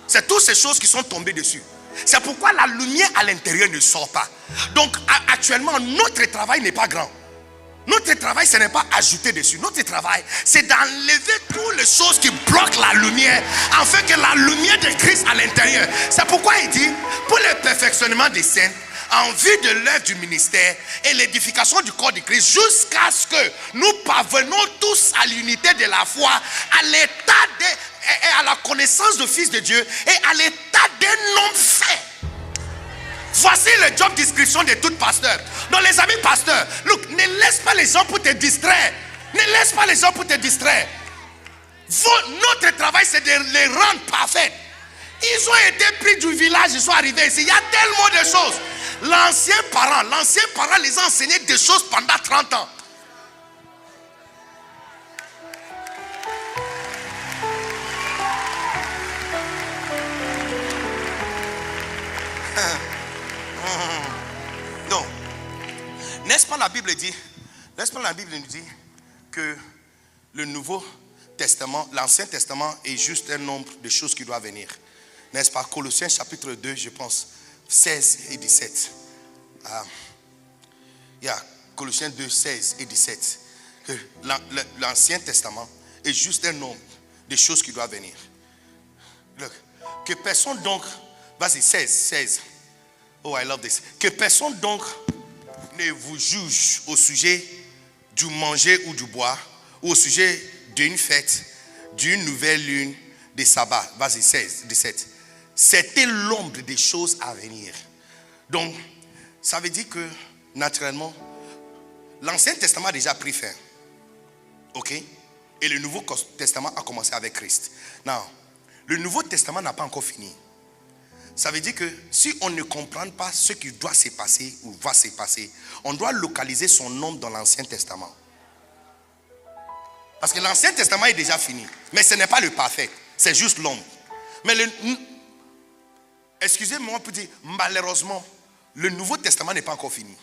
C'est toutes ces choses qui sont tombées dessus. C'est pourquoi la lumière à l'intérieur ne sort pas. Donc actuellement, notre travail n'est pas grand. Notre travail, ce n'est pas ajouter dessus. Notre travail, c'est d'enlever toutes les choses qui bloquent la lumière, afin que la lumière de Christ à l'intérieur. C'est pourquoi il dit, pour le perfectionnement des saints, en vue de l'œuvre du ministère et l'édification du corps de Christ, jusqu'à ce que nous parvenons tous à l'unité de la foi, à l'état et à la connaissance du Fils de Dieu et à l'état d'un homme fait. Voici le job description de tout pasteur. Donc les amis pasteurs, look, ne laisse pas les gens pour te distraire. Ne laisse pas les gens pour te distraire. Notre travail, c'est de les rendre parfaits. Ils ont été pris du village, ils sont arrivés ici. Il y a tellement de choses. L'ancien parent les a enseigné des choses pendant 30 ans. Non. N'est-ce pas la Bible nous dit que le Nouveau Testament, l'Ancien Testament est juste un nombre de choses qui doivent venir. N'est-ce pas? Colossiens chapitre 2, je pense, 16 et 17. Colossiens 2, 16 et 17. Que l'Ancien Testament est juste un nombre de choses qui doivent venir. Que personne donc Vas-y, 16. Oh, I love this. Que personne donc ne vous juge au sujet du manger ou du boire, ou au sujet d'une fête, d'une nouvelle lune, des sabbats. Vas-y, 17. C'était l'ombre des choses à venir. Donc, ça veut dire que, naturellement, l'Ancien Testament a déjà pris fin. Ok? Et le Nouveau Testament a commencé avec Christ. Non, le Nouveau Testament n'a pas encore fini. Ça veut dire que si on ne comprend pas ce qui doit se passer ou va se passer, on doit localiser son nom dans l'Ancien Testament. Parce que l'Ancien Testament est déjà fini. Mais ce n'est pas le parfait. C'est juste l'ombre. Mais excusez-moi pour dire, malheureusement, le Nouveau Testament n'est pas encore fini.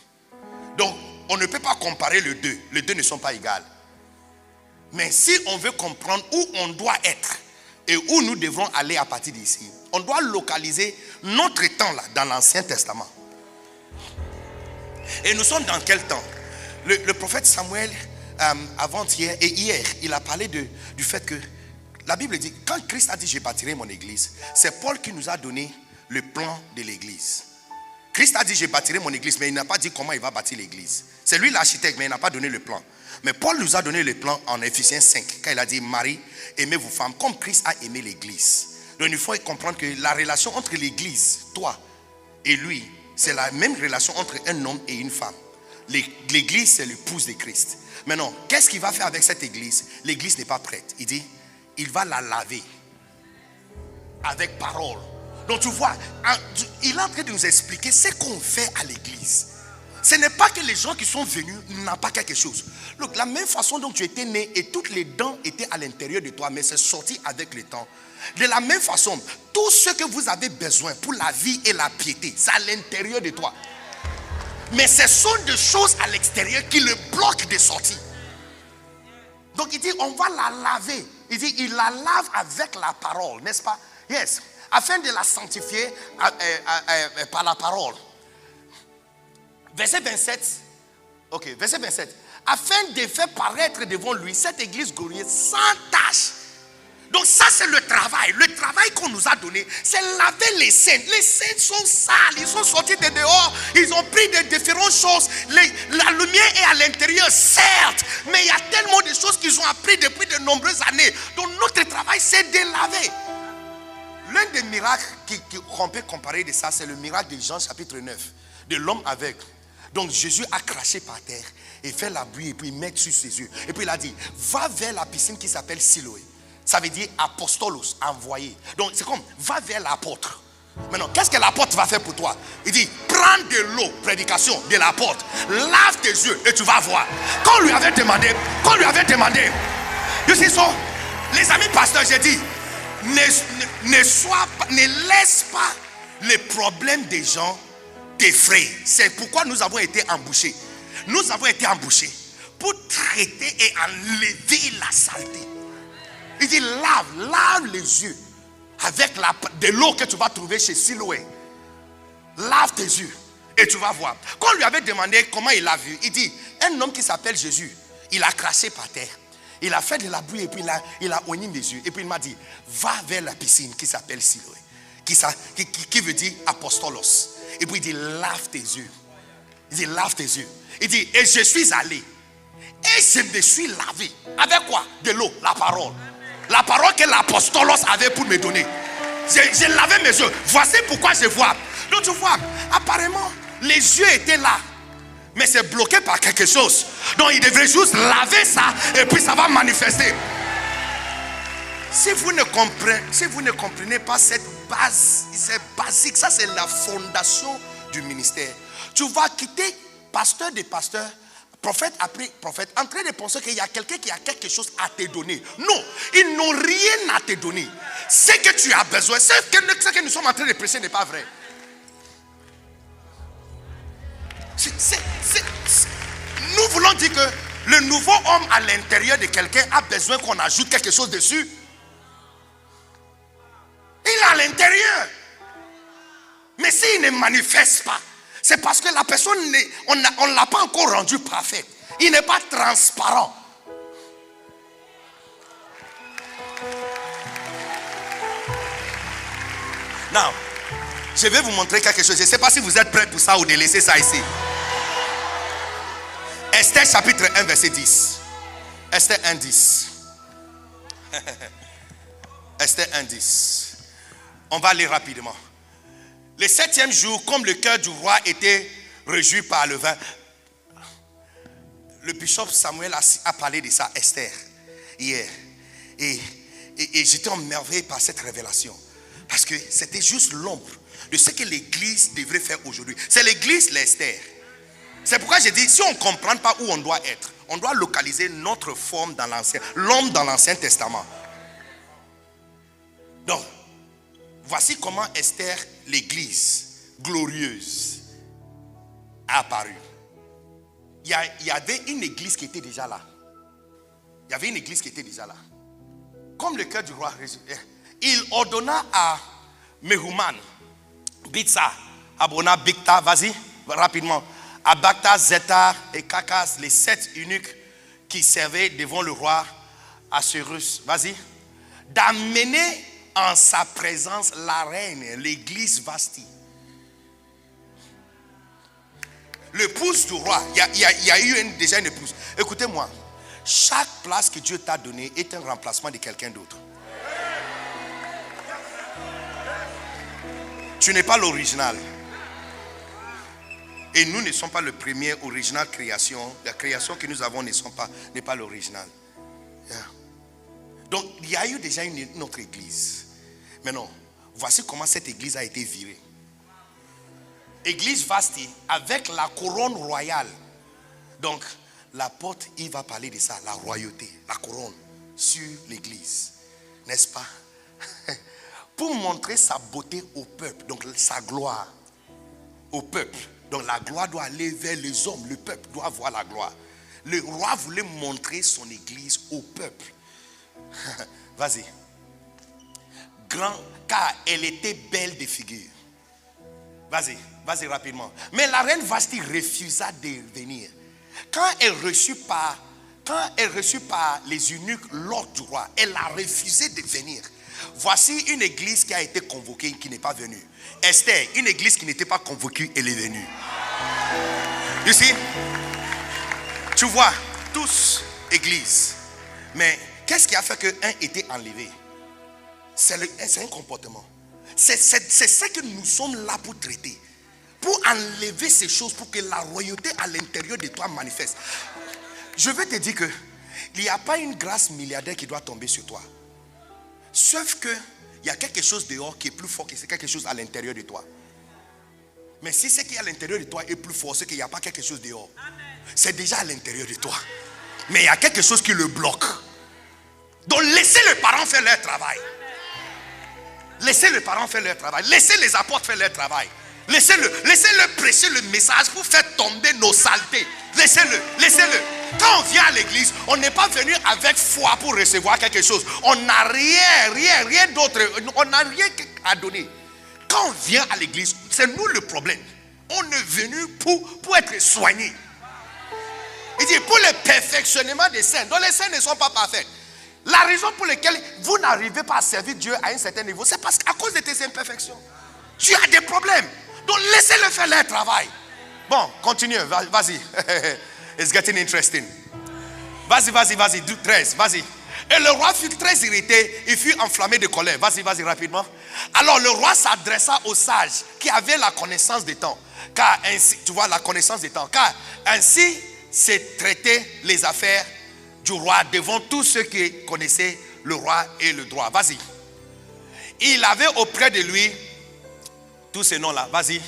Donc, on ne peut pas comparer les deux. Les deux ne sont pas égales. Mais si on veut comprendre où on doit être et où nous devrons aller à partir d'ici, on doit localiser notre temps là dans l'Ancien Testament. Et nous sommes dans quel temps? Le prophète Samuel, avant-hier et hier, il a parlé du fait que la Bible dit, quand Christ a dit je bâtirai mon église, c'est Paul qui nous a donné le plan de l'église. Christ a dit je bâtirai mon église, mais il n'a pas dit comment il va bâtir l'église. C'est lui l'architecte, mais il n'a pas donné le plan. Mais Paul nous a donné le plan en Éphésiens 5, quand il a dit Marie, aimez vos femmes comme Christ a aimé l'église. Donc il faut comprendre que la relation entre l'église, toi et lui, c'est la même relation entre un homme et une femme. L'église, c'est l'épouse de Christ. Maintenant, qu'est-ce qu'il va faire avec cette église? L'église n'est pas prête. Il dit, il va la laver avec parole. Donc tu vois, il est en train de nous expliquer ce qu'on fait à l'église. Ce n'est pas que les gens qui sont venus n'ont pas quelque chose. Donc, la même façon dont tu étais né et toutes les dents étaient à l'intérieur de toi, mais c'est sorti avec le temps. De la même façon, tout ce que vous avez besoin pour la vie et la piété, c'est à l'intérieur de toi. Mais ce sont des choses à l'extérieur qui le bloquent de sortir. Donc il dit, on va la laver. Il dit, il la lave avec la parole, n'est-ce pas? Yes. Afin de la sanctifier par la parole. Verset 27. Ok, verset 27. Afin de faire paraître devant lui cette église glorieuse sans tache. Donc ça c'est le travail. Le travail qu'on nous a donné, c'est laver les saints. Les saints sont sales, ils sont sortis de dehors, ils ont pris de différentes choses. La lumière est à l'intérieur, certes, mais il y a tellement de choses qu'ils ont appris depuis de nombreuses années. Donc notre travail c'est de laver. L'un des miracles qu'on peut comparer de ça, c'est le miracle de Jean chapitre 9, de l'homme aveugle. Donc Jésus a craché par terre et fait la buée et puis il met sur ses yeux. Et puis il a dit, va vers la piscine qui s'appelle Siloé. Ça veut dire apostolos, envoyé. Donc c'est comme, va vers l'apôtre. Maintenant, qu'est-ce que l'apôtre va faire pour toi? Il dit, prends de l'eau, prédication de l'apôtre, lave tes yeux et tu vas voir. Quand on lui avait demandé, you see, so, les amis pasteurs, j'ai dit, ne laisse pas les problèmes des gens t'effrayer. C'est pourquoi nous avons été embauchés. Nous avons été embauchés pour traiter et enlever la saleté. Il dit lave les yeux avec de l'eau que tu vas trouver chez Siloé. Lave tes yeux et tu vas voir. Quand on lui avait demandé comment il a vu, il dit, un homme qui s'appelle Jésus, il a craché par terre. Il a fait de la buée et puis il a oigné mes yeux. Et puis il m'a dit, va vers la piscine qui s'appelle Siloé. Qui veut dire apostolos. Et puis il dit, lave tes yeux. Il dit, lave tes yeux. Il dit, et je suis allé. Et je me suis lavé. Avec quoi? De l'eau, la parole. La parole que l'apostolos avait pour me donner. J'ai lavé mes yeux. Voici pourquoi je vois. Donc tu vois, apparemment, les yeux étaient là. Mais c'est bloqué par quelque chose. Donc il devrait juste laver ça et puis ça va manifester. Si vous ne comprenez pas cette base, c'est basique. Ça c'est la fondation du ministère. Tu vas quitter pasteur de pasteur, prophète après prophète, en train de penser qu'il y a quelqu'un qui a quelque chose à te donner. Non, ils n'ont rien à te donner. Ce que tu as besoin, ce que nous sommes en train de prêcher n'est pas vrai. Nous voulons dire que le nouveau homme à l'intérieur de quelqu'un a besoin qu'on ajoute quelque chose dessus. Il est à l'intérieur. Mais s'il ne manifeste pas, c'est parce que la personne, on ne l'a pas encore rendu parfait. Il n'est pas transparent. Now, Je vais vous montrer quelque chose. Je ne sais pas si vous êtes prêts pour ça ou de laisser ça ici. Esther chapitre 1 verset 10. Esther 1 10. Esther 1 10. On va aller rapidement. Le 7e jour, comme le cœur du roi était réjoui par le vin, le bishop Samuel a parlé de ça, Esther, hier. Et j'étais emmerveillé par cette révélation. Parce que c'était juste l'ombre de ce que l'église devrait faire aujourd'hui. C'est l'église, l'Esther. C'est pourquoi j'ai dit, si on ne comprend pas où on doit être, on doit localiser notre forme dans l'ancien, l'homme dans l'Ancien Testament. Donc, voici comment Esther, l'église glorieuse, a apparu. Il y avait une église qui était déjà là. Il y avait une église qui était déjà là. Comme le cœur du roi, il ordonna à Mehuman, Bitsa, Abona, Bikta, vas-y, rapidement, Abakta, Zeta et Kakas, les 7 eunuques qui servaient devant le roi Assuérus, vas-y, d'amener en sa présence la reine, l'église Vasti. L'épouse du roi, il y a eu déjà une épouse. Écoutez-moi, chaque place que Dieu t'a donnée est un remplacement de quelqu'un d'autre. Tu n'es pas l'original. Et nous ne sommes pas le premier original création. La création que nous avons n'est pas l'original. Yeah. Donc, il y a eu déjà une autre église. Maintenant, voici comment cette église a été virée. Église Vasti avec la couronne royale. Donc, l'apôtre, il va parler de ça, la royauté, la couronne sur l'église. N'est-ce pas? Pour montrer sa beauté au peuple, donc sa gloire au peuple. Donc la gloire doit aller vers les hommes, le peuple doit voir la gloire. Le roi voulait montrer son église au peuple. Vas-y. Grand, car elle était belle de figure. Vas-y rapidement. Mais la reine Vasti refusa de venir. Quand elle reçut par les eunuques l'ordre du roi, elle a refusé de venir. Voici une église qui a été convoquée, qui n'est pas venue. Esther, une église qui n'était pas convoquée, elle est venue. You see? Tu vois, tous églises. Mais qu'est-ce qui a fait qu'un était enlevé? C'est un comportement. C'est ça que nous sommes là pour traiter. Pour enlever ces choses, pour que la royauté à l'intérieur de toi manifeste. Je vais te dire que il n'y a pas une grâce milliardaire qui doit tomber sur toi. Sauf que il y a quelque chose dehors qui est plus fort que c'est quelque chose à l'intérieur de toi. Mais si ce qui est à l'intérieur de toi est plus fort, c'est qu'il n'y a pas quelque chose dehors. C'est déjà à l'intérieur de toi. Mais il y a quelque chose qui le bloque. Donc laissez les parents faire leur travail. Laissez les parents faire leur travail. Laissez les apôtres faire leur travail. Laissez-le prêcher le message pour faire tomber nos saletés. Laissez-le. Quand on vient à l'église, on n'est pas venu avec foi pour recevoir quelque chose. On n'a rien d'autre. On n'a rien à donner. Quand on vient à l'église, c'est nous le problème. On est venu pour être soigné. Il dit pour le perfectionnement des saints. Donc les saints ne sont pas parfaits. La raison pour laquelle vous n'arrivez pas à servir Dieu à un certain niveau, c'est parce qu'à cause de tes imperfections. Tu as des problèmes. Donc laissez-le faire leur travail. Bon, continue, vas-y. It's getting interesting. Vas-y, 13, vas-y. Et le roi fut très irrité, il fut enflammé de colère. Vas-y, rapidement. Alors le roi s'adressa aux sages qui avaient la connaissance des temps. Car ainsi, tu vois, la connaissance des temps. Car ainsi c'est traiter les affaires du roi devant tous ceux qui connaissaient le roi et le droit. Vas-y. Il avait auprès de lui tous ces noms-là. Vas-y.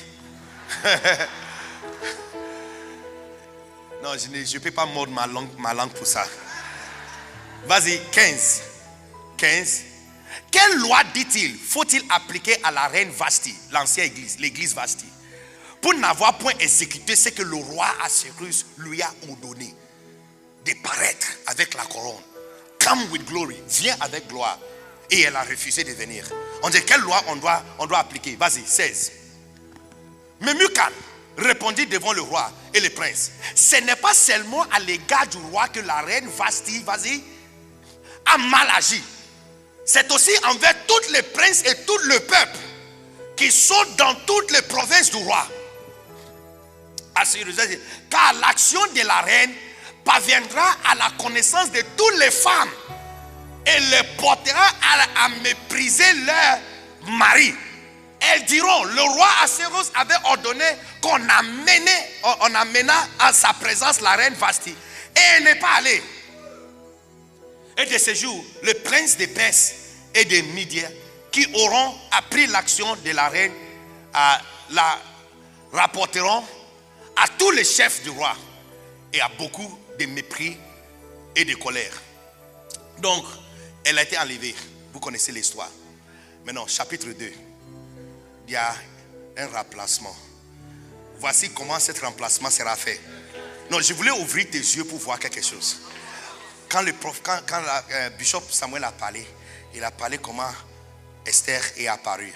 Non, je ne peux pas mordre ma langue pour ça. Vas-y, 15. Quelle loi, dit-il, faut-il appliquer à la reine Vasti, l'ancienne église, l'église Vasti, pour n'avoir point exécuté ce que le roi Assuérus lui a ordonné, de paraître avec la couronne? Come with glory, viens avec gloire. Et elle a refusé de venir. On dit quelle loi on doit appliquer? Vas-y, 16. Mais Memucan répondit devant le roi et les princes: ce n'est pas seulement à l'égard du roi que la reine Vasti, vas-y, a mal agi. C'est aussi envers tous les princes et tout le peuple. qui sont dans toutes les provinces du roi. Car l'action de la reine parviendra à la connaissance de toutes les femmes et les portera à mépriser leur mari. Elles diront, le roi Assuérus avait ordonné qu'on amena à sa présence la reine Vashti, et elle n'est pas allée. Et de ce jour, le prince des Perses et des Médiens qui auront appris l'action de la reine la rapporteront à tous les chefs du roi et à beaucoup de mépris et de colère. Donc, elle a été enlevée. Vous connaissez l'histoire. Maintenant, chapitre 2. Il y a un remplacement. Voici comment ce remplacement sera fait. Non, je voulais ouvrir tes yeux pour voir quelque chose. Quand le bishop Samuel a parlé, il a parlé comment Esther est apparue.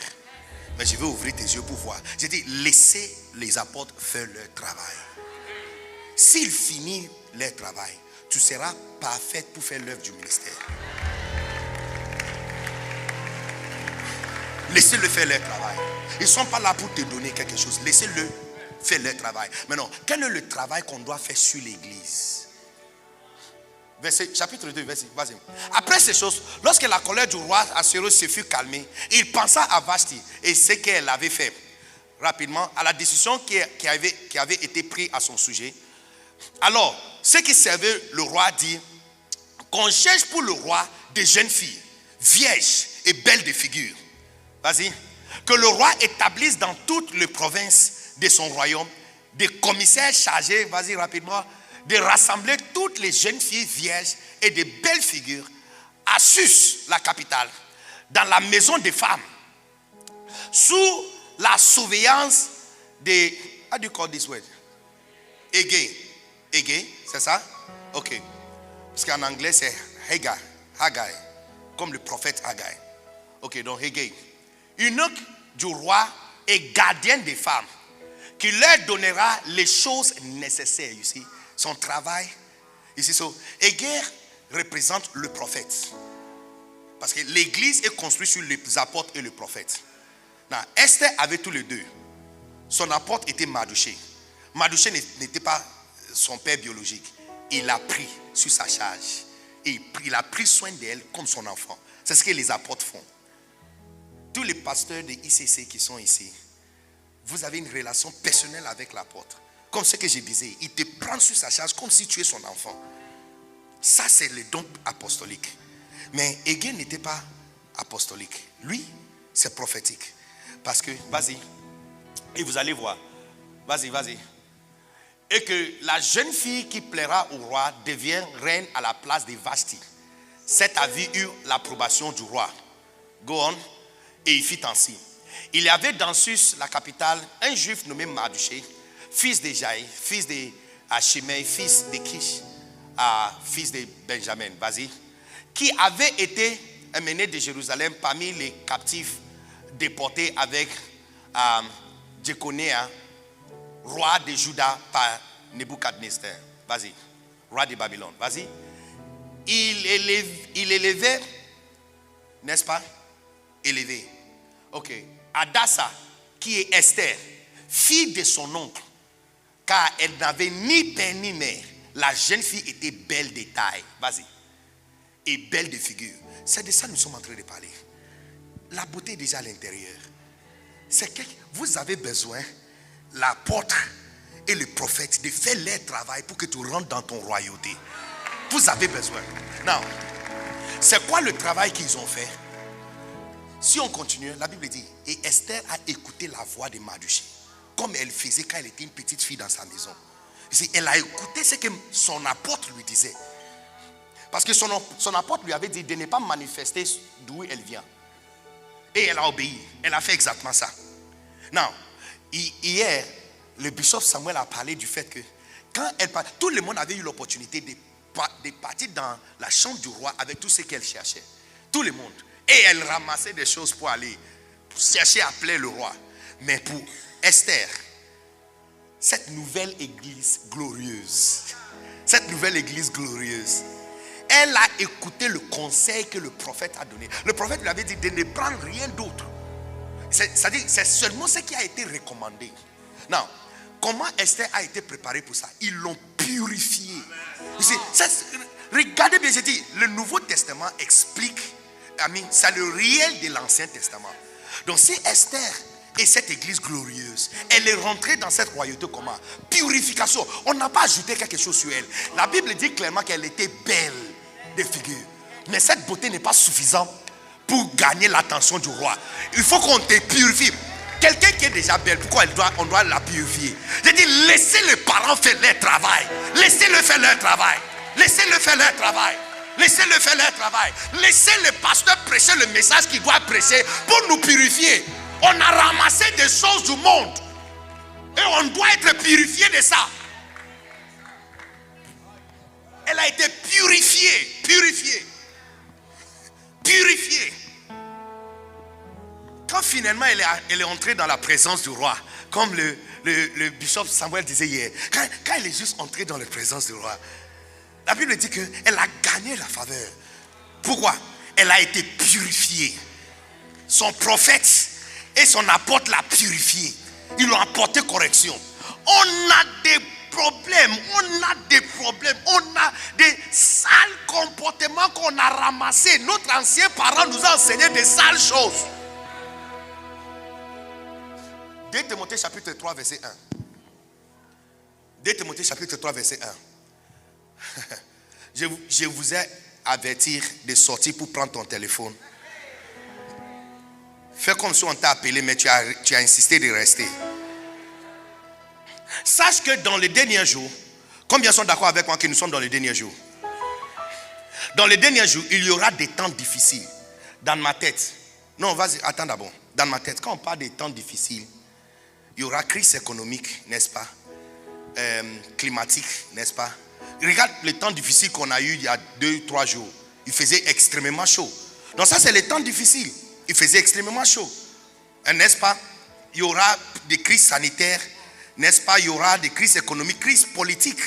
Mais je vais ouvrir tes yeux pour voir. J'ai dit, laissez les apôtres faire leur travail. S'ils finissent leur travail, tu seras parfaite pour faire l'œuvre du ministère. Laissez-le faire leur travail. Ils ne sont pas là pour te donner quelque chose. Laissez-le faire leur travail. Maintenant, quel est le travail qu'on doit faire sur l'église? Chapitre 2, verset, vas-y. Après ces choses, lorsque la colère du roi Assuérus se fut calmée, il pensa à Vashti et ce qu'elle avait fait. Rapidement, à la décision qui avait été prise à son sujet. Alors, ceux qui servaient le roi dit qu'on cherche pour le roi des jeunes filles, vierges et belles de figure. Vas-y. Que le roi établisse dans toutes les provinces de son royaume des commissaires chargés, vas-y rapidement, de rassembler toutes les jeunes filles vierges et de belles figures à Sus, la capitale, dans la maison des femmes, sous la surveillance de, how do you call this word? Haggai, c'est ça? Ok. Parce qu'en anglais c'est Haggai, comme le prophète Haggai. Ok, donc Haggai. Eunuque du roi et gardien des femmes, qui leur donnera les choses nécessaires, ici. Son travail, ici, Haggai représente le prophète. Parce que l'église est construite sur les apôtres et le prophète. Non, Esther avait tous les deux. Son apôtre était Mardochée. Mardochée n'était pas son père biologique. Il a pris sur sa charge. Et il a pris soin d'elle comme son enfant. C'est ce que les apôtres font. Tous les pasteurs de ICC qui sont ici, vous avez une relation personnelle avec l'apôtre. Comme ce que je disais, il te prend sur sa charge comme si tu es son enfant. Ça, c'est le don apostolique. Mais Haggai n'était pas apostolique. Lui, c'est prophétique. Parce que, vas-y, et vous allez voir. Vas-y. Et que la jeune fille qui plaira au roi devient reine à la place de Vashti. Cet avis eut l'approbation du roi. Go on. Et il fit ainsi. Il y avait dans Sus, la capitale, un juif nommé Mardochée, fils de Jaï, fils de Shimei, fils de Kish, fils de Benjamin, vas-y, qui avait été emmené de Jérusalem parmi les captifs déportés avec Jéconia, roi de Juda par Nebuchadnezzar. Vas-y, roi de Babylone, vas-y. Il élevait, n'est-ce pas? Élevé. Ok. Adassa, qui est Esther, fille de son oncle, car elle n'avait ni père ni mère. La jeune fille était belle de taille, vas-y, et belle de figure. C'est de ça que nous sommes en train de parler. La beauté est déjà à l'intérieur. C'est que vous avez besoin, l'apôtre et le prophète, de faire leur travail pour que tu rentres dans ton royauté. Vous avez besoin. Non. C'est quoi le travail qu'ils ont fait? Si on continue, la Bible dit, et Esther a écouté la voix de Mardochée, comme elle faisait quand elle était une petite fille dans sa maison. Elle a écouté ce que son apôtre lui disait. Parce que son apôtre lui avait dit de ne pas manifester d'où elle vient. Et elle a obéi. Elle a fait exactement ça. Non, hier, le bishop Samuel a parlé du fait que quand elle parlait, tout le monde avait eu l'opportunité de partir dans la chambre du roi avec tout ce qu'elle cherchait. Tout le monde. Et elle ramassait des choses pour aller chercher à plaire le roi. Mais pour Esther, cette nouvelle église glorieuse, elle a écouté le conseil que le prophète a donné. Le prophète lui avait dit de ne prendre rien d'autre C'est-à-dire, c'est seulement ce qui a été recommandé. Non. Comment Esther a été préparée pour ça? Ils l'ont purifié. Regardez bien, j'ai dit, le Nouveau Testament explique, c'est le réel de l'Ancien Testament. Donc si Esther et cette église glorieuse, elle est rentrée dans cette royauté comment? Purification. On n'a pas ajouté quelque chose sur elle. La Bible dit clairement qu'elle était belle de figure. Mais cette beauté n'est pas suffisante pour gagner l'attention du roi. Il faut qu'on te purifie. Quelqu'un qui est déjà belle, pourquoi on doit la purifier? J'ai dit, laissez les parents faire leur travail. Laissez-le faire leur travail. Laissez-le faire leur travail. Laissez-le faire leur travail. Laissez le pasteur prêcher le message qu'il doit prêcher pour nous purifier. On a ramassé des choses du monde et on doit être purifié de ça. Elle a été purifiée. Quand finalement elle est entrée dans la présence du roi, comme le bishop Samuel disait hier, quand elle est juste entrée dans la présence du roi, la Bible dit qu'elle a gagné la faveur. Pourquoi? Elle a été purifiée. Son prophète et son apôtre l'a purifiée. Ils lui ont apporté correction. On a des problèmes. On a des sales comportements qu'on a ramassés. Notre ancien parent nous a enseigné des sales choses. 2 Timothée chapitre 3 verset 1. 2 Timothée chapitre 3 verset 1. Je vous ai averti de sortir pour prendre ton téléphone. Fais comme si on t'a appelé, mais tu as insisté de rester. Sache que dans les derniers jours, combien sont d'accord avec moi que nous sommes dans les derniers jours? Dans les derniers jours, il y aura des temps difficiles. Dans ma tête, non, vas-y, attends d'abord. Dans ma tête, quand on parle des temps difficiles, il y aura crise économique, n'est-ce pas? Climatique, n'est-ce pas? Regarde les temps difficiles qu'on a eu il y a 2-3 jours. Il faisait extrêmement chaud. Donc ça, c'est les temps difficiles. Il faisait extrêmement chaud. N'est-ce pas? Il y aura des crises sanitaires. N'est-ce pas? Il y aura des crises économiques, crises politiques.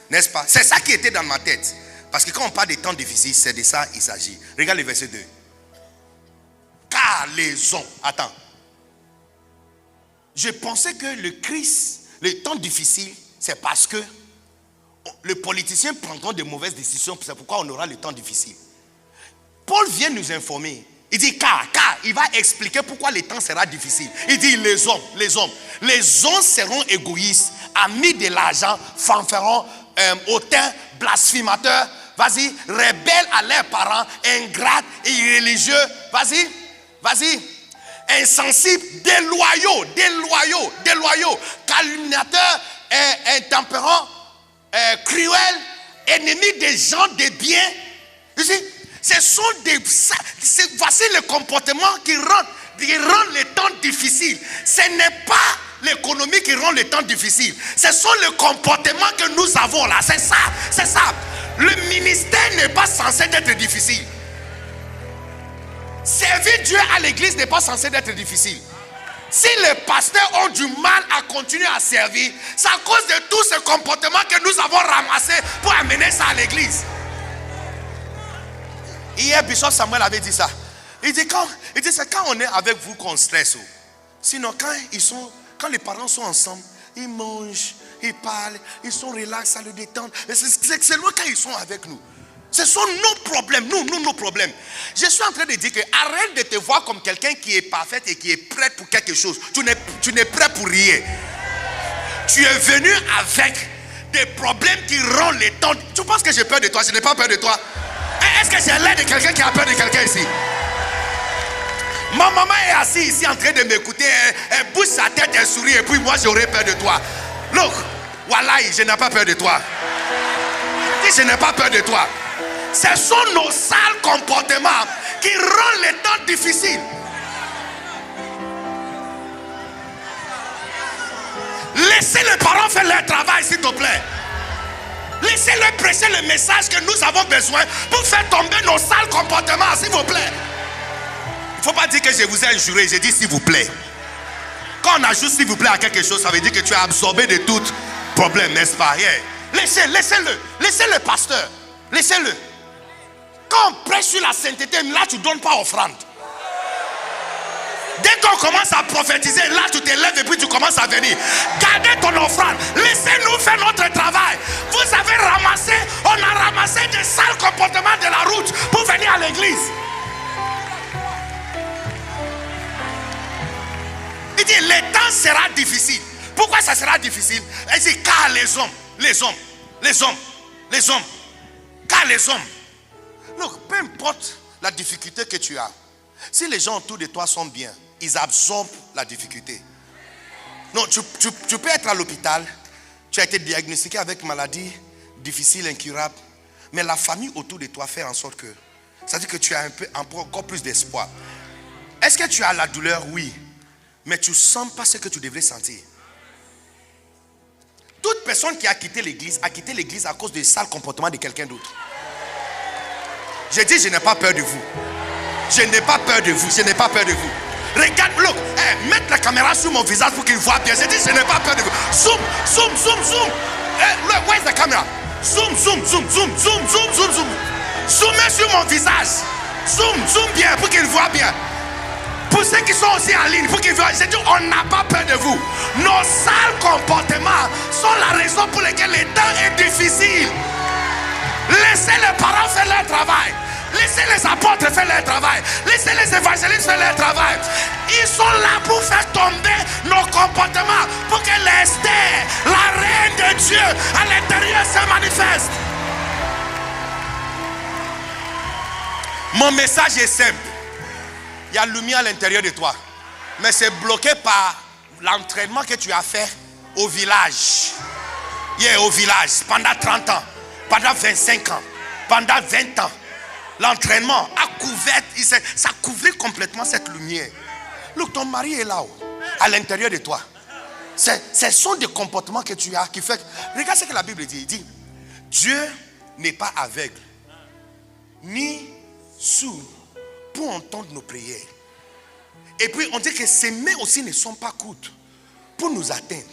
N'est-ce pas? C'est ça qui était dans ma tête. Parce que quand on parle des temps difficiles, c'est de ça qu'il s'agit. Regarde le verset 2. Car les hommes... Attends. Je pensais que les temps difficiles, c'est parce que les politiciens prendront de mauvaises décisions. C'est pourquoi on aura le temps difficile. Paul vient nous informer. Il dit car il va expliquer pourquoi le temps sera difficile. Il dit les hommes seront égoïstes, amis de l'argent, fanfarons, hautains, blasphémateurs, vas-y, rebelles à leurs parents, ingrates et irréligieux, vas-y, insensibles, déloyaux, calomniateurs, intempérants, cruels, ennemis des gens de bien. Tu sais, voici le comportement qui rend les temps difficiles. Ce n'est pas l'économie qui rend les temps difficiles. Ce sont les comportements que nous avons là. C'est ça. Le ministère n'est pas censé être difficile. Servir Dieu à l'église n'est pas censé être difficile. Si les pasteurs ont du mal à continuer à servir, c'est à cause de tous ces comportements que nous avons ramassés pour amener ça à l'église. Hier, Bishop Samuel avait dit ça. Il dit c'est quand on est avec vous qu'on stresse. Sinon, quand les parents sont ensemble, ils mangent, ils parlent, ils sont relax, ça le détend. C'est seulement quand ils sont avec nous. Ce sont nos problèmes, nos problèmes. Je suis en train de dire que arrête de te voir comme quelqu'un qui est parfait et qui est prêt pour quelque chose. Tu n'es prêt pour rien. Tu es venu avec des problèmes qui rendent les temps. Tu penses que j'ai peur de toi? Je n'ai pas peur de toi. Est-ce que j'ai l'air de quelqu'un qui a peur de quelqu'un ici? Ma maman est assise ici en train de m'écouter. Elle bouge sa tête, elle sourit et puis moi j'aurais peur de toi. Look, wallahi, je n'ai pas peur de toi. Je n'ai pas peur de toi. Ce sont nos sales comportements qui rendent les temps difficiles. Laissez les parents faire leur travail, s'il te plaît. Laissez-le prêcher le message que nous avons besoin pour faire tomber nos sales comportements, s'il vous plaît. Il ne faut pas dire que je vous ai injuré, j'ai dit s'il vous plaît. Quand on ajoute s'il vous plaît à quelque chose, ça veut dire que tu es absorbé de tout problème, n'est-ce pas? Yeah. Laissez-le pasteur. Laissez-le. Quand on prêche sur la sainteté, là tu ne donnes pas offrande. Dès qu'on commence à prophétiser, là tu te lèves et puis tu commences à venir. Gardez ton offrande. Laissez-nous faire notre travail. Vous avez ramassé, on a ramassé des sales comportements de la route pour venir à l'église. Il dit, le temps sera difficile. Pourquoi ça sera difficile? Il dit, car les hommes, car les hommes. Donc, peu importe la difficulté que tu as, si les gens autour de toi sont bien, ils absorbent la difficulté. Non, tu peux être à l'hôpital, tu as été diagnostiqué avec une maladie difficile, incurable, mais la famille autour de toi fait en sorte que, c'est-à-dire que tu as encore plus d'espoir. Est-ce que tu as la douleur? Oui, mais tu ne sens pas ce que tu devrais sentir. Toute personne qui a quitté l'église à cause du sale comportement de quelqu'un d'autre. J'ai dit, je n'ai pas peur de vous. Je n'ai pas peur de vous. Je n'ai pas peur de vous. Regarde, look, mettre la caméra sur mon visage pour qu'il voit bien. J'ai dit, je n'ai pas peur de vous. Zoom, zoom, zoom, zoom. Look, where's the camera? Zoom, zoom, zoom, zoom, zoom, zoom, zoom, zoom. Zoomez sur mon visage. Zoom, zoom bien pour qu'il voit bien. Pour ceux qui sont aussi en ligne, pour qu'ils voient, j'ai dit, on n'a pas peur de vous. Nos sales comportements sont la raison pour laquelle le temps est difficile. Laissez les parents faire leur travail. Laissez les apôtres faire leur travail. Laissez les évangélistes faire leur travail. Ils sont là pour faire tomber nos comportements, pour que l'Esther, la reine de Dieu, à l'intérieur se manifeste. Mon message est simple. Il y a lumière à l'intérieur de toi, mais c'est bloqué par l'entraînement que tu as fait au village. Au village, pendant 30 ans, pendant 25 ans, pendant 20 ans. L'entraînement a couvert, ça couvrait complètement cette lumière. Look, ton mari est là-haut, à l'intérieur de toi. Ce sont des comportements que tu as qui fait. Regarde ce que la Bible dit. Il dit, Dieu n'est pas aveugle, ni sourd pour entendre nos prières. Et puis on dit que ses mains aussi ne sont pas courtes pour nous atteindre.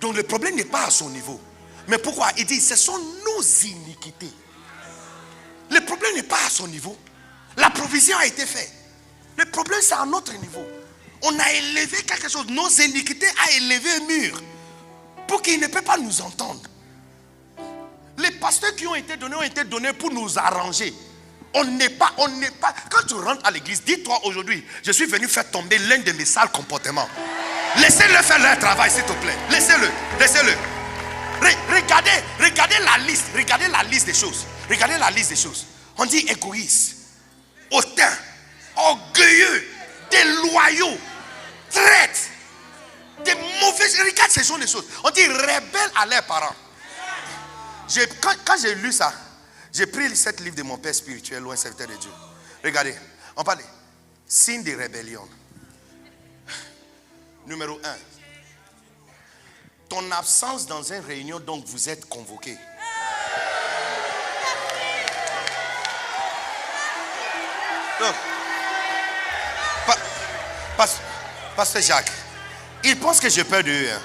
Donc le problème n'est pas à son niveau. Mais pourquoi? Il dit, ce sont nos iniquités. Le problème n'est pas à son niveau. La provision a été faite. Le problème c'est à notre niveau. On a élevé quelque chose. Nos iniquités a élevé un mur pour qu'il ne peut pas nous entendre. Les pasteurs qui ont été donnés pour nous arranger. On n'est pas. Quand tu rentres à l'église, dis-toi aujourd'hui, je suis venu faire tomber l'un de mes sales comportements. Laissez-le faire leur travail, s'il te plaît. Laissez-le. Regardez la liste. Regardez la liste des choses. Regardez la liste des choses. On dit égoïste, hautain, orgueilleux, déloyaux, traître, des mauvaises. Regarde ces sont les choses. On dit rebelles à leurs parents. Quand j'ai lu ça, j'ai pris cette livre de mon père spirituel, loin serviteur de Dieu. Regardez, on parle signe de rébellion. Numéro 1. Ton absence dans une réunion, donc vous êtes convoqué. Donc, Pasteur Jacques, il pense que j'ai peur de eux.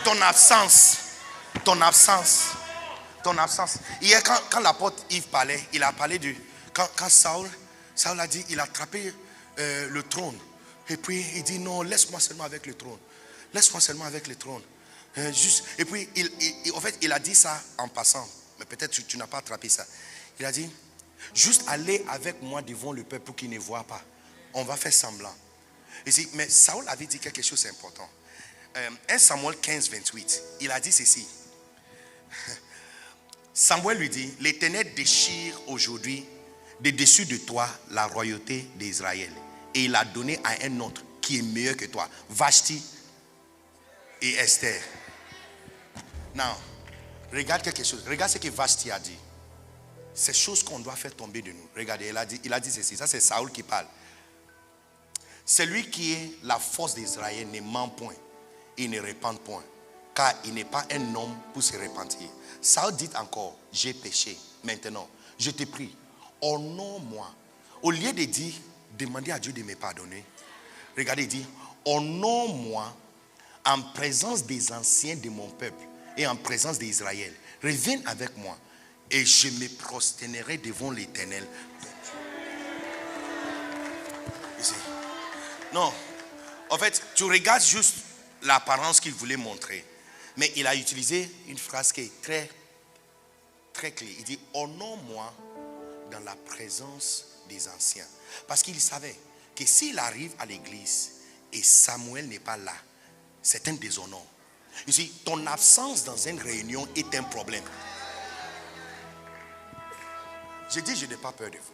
Ton absence. Hier, quand l'apôtre Yves parlait, il a parlé de. Quand Saul a dit, il a attrapé le trône. Et puis il dit, non, laisse-moi seulement avec le trône. Laisse-moi seulement avec le trône. Et puis, en fait, il a dit ça en passant. Mais peut-être tu n'as pas attrapé ça. Il a dit, juste aller avec moi devant le peuple pour qu'il ne voit pas. On va faire semblant. Ici, mais Saul avait dit quelque chose d'important. 1 Samuel 15, 28. Il a dit ceci. Samuel lui dit, l'Éternel déchire aujourd'hui de dessus de toi la royauté d'Israël. Et il a donné à un autre qui est meilleur que toi. Vashti et Esther. Now, regarde quelque chose. Regarde ce que Vashti a dit. Ces choses qu'on doit faire tomber de nous. Regardez, il a dit ceci. Ça, c'est Saül qui parle. Celui qui est la force d'Israël ne ment point. Il ne répand point. Car il n'est pas un homme pour se repentir. Saül dit encore, j'ai péché. Maintenant, je te prie, honore-moi. Au lieu de dire, demander à Dieu de me pardonner. Regardez, il dit, honore-moi en présence des anciens de mon peuple et en présence d'Israël. Reviens avec moi. et je me prosternerai devant l'Éternel. Ici. Non, en fait, tu regardes juste l'apparence qu'il voulait montrer. Mais il a utilisé une phrase qui est très, très claire. Il dit, honore-moi dans la présence des anciens. Parce qu'il savait que s'il arrive à l'église et Samuel n'est pas là, c'est un déshonneur. Ici, ton absence dans une réunion est un problème. Je dis, je n'ai pas peur de vous.